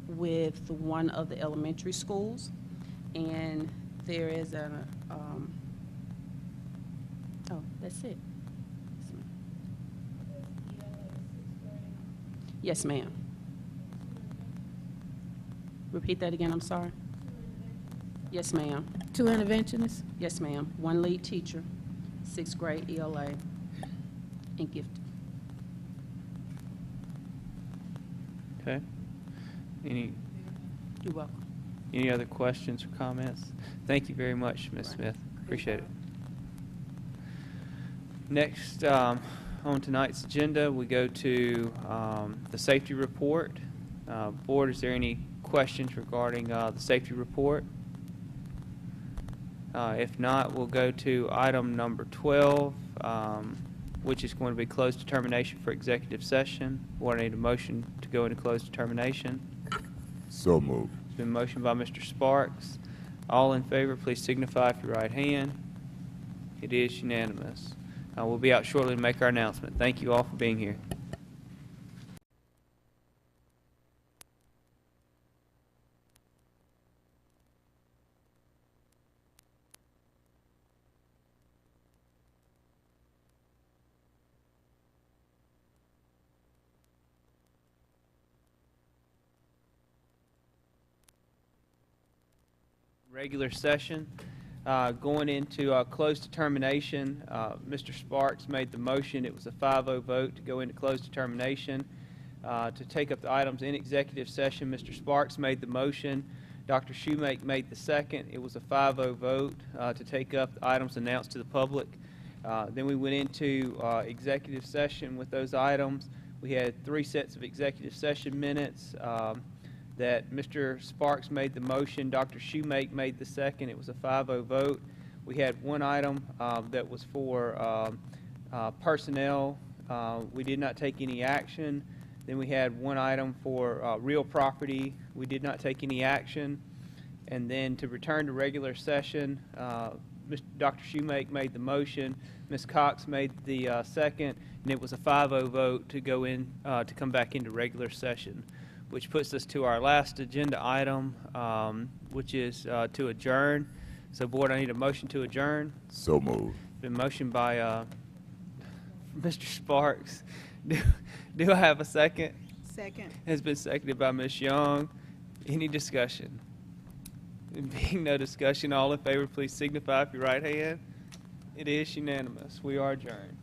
with one of the elementary schools, and there is a, oh, that's it. Yes, ma'am. Repeat that again, I'm sorry. Yes, ma'am. 2 interventionists? Yes, ma'am. One lead teacher, 6th grade ELA, and gifted. Okay. Any You're welcome. Any other questions or comments? Thank you very much, Ms. Smith. Appreciate it. Next, on tonight's agenda, we go to the safety report. Board, is there any questions regarding the safety report? If not, we'll go to item number 12, which is going to be closed determination for executive session. Board, I need a motion to go into closed determination. So moved. It's been motioned by Mr. Sparks. All in favor, please signify with your right hand. It is unanimous. We'll be out shortly to make our announcement. Thank you all for being here. Regular session. Going into closed determination, Mr. Sparks made the motion. It was a 5-0 vote to go into closed determination. To take up the items in executive session, Mr. Sparks made the motion. Dr. Shoemake made the second. It was a 5-0 vote to take up the items announced to the public. Then we went into executive session with those items. We had 3 sets of executive session minutes. That Mr. Sparks made the motion, Dr. Shoemake made the second. It was a 5-0 vote. We had one item that was for personnel. We did not take any action. Then we had one item for real property. We did not take any action. And then to return to regular session, Dr. Shoemake made the motion. Ms. Cox made the second, and it was a 5-0 vote to go in, to come back into regular session, which puts us to our last agenda item, which is to adjourn. So, Board, I need a motion to adjourn. So moved. Been motioned by Mr. Sparks. Do I have a second? Second. Has been seconded by Ms. Young. Any discussion? Being no discussion, all in favor, please signify with your right hand. It is unanimous. We are adjourned.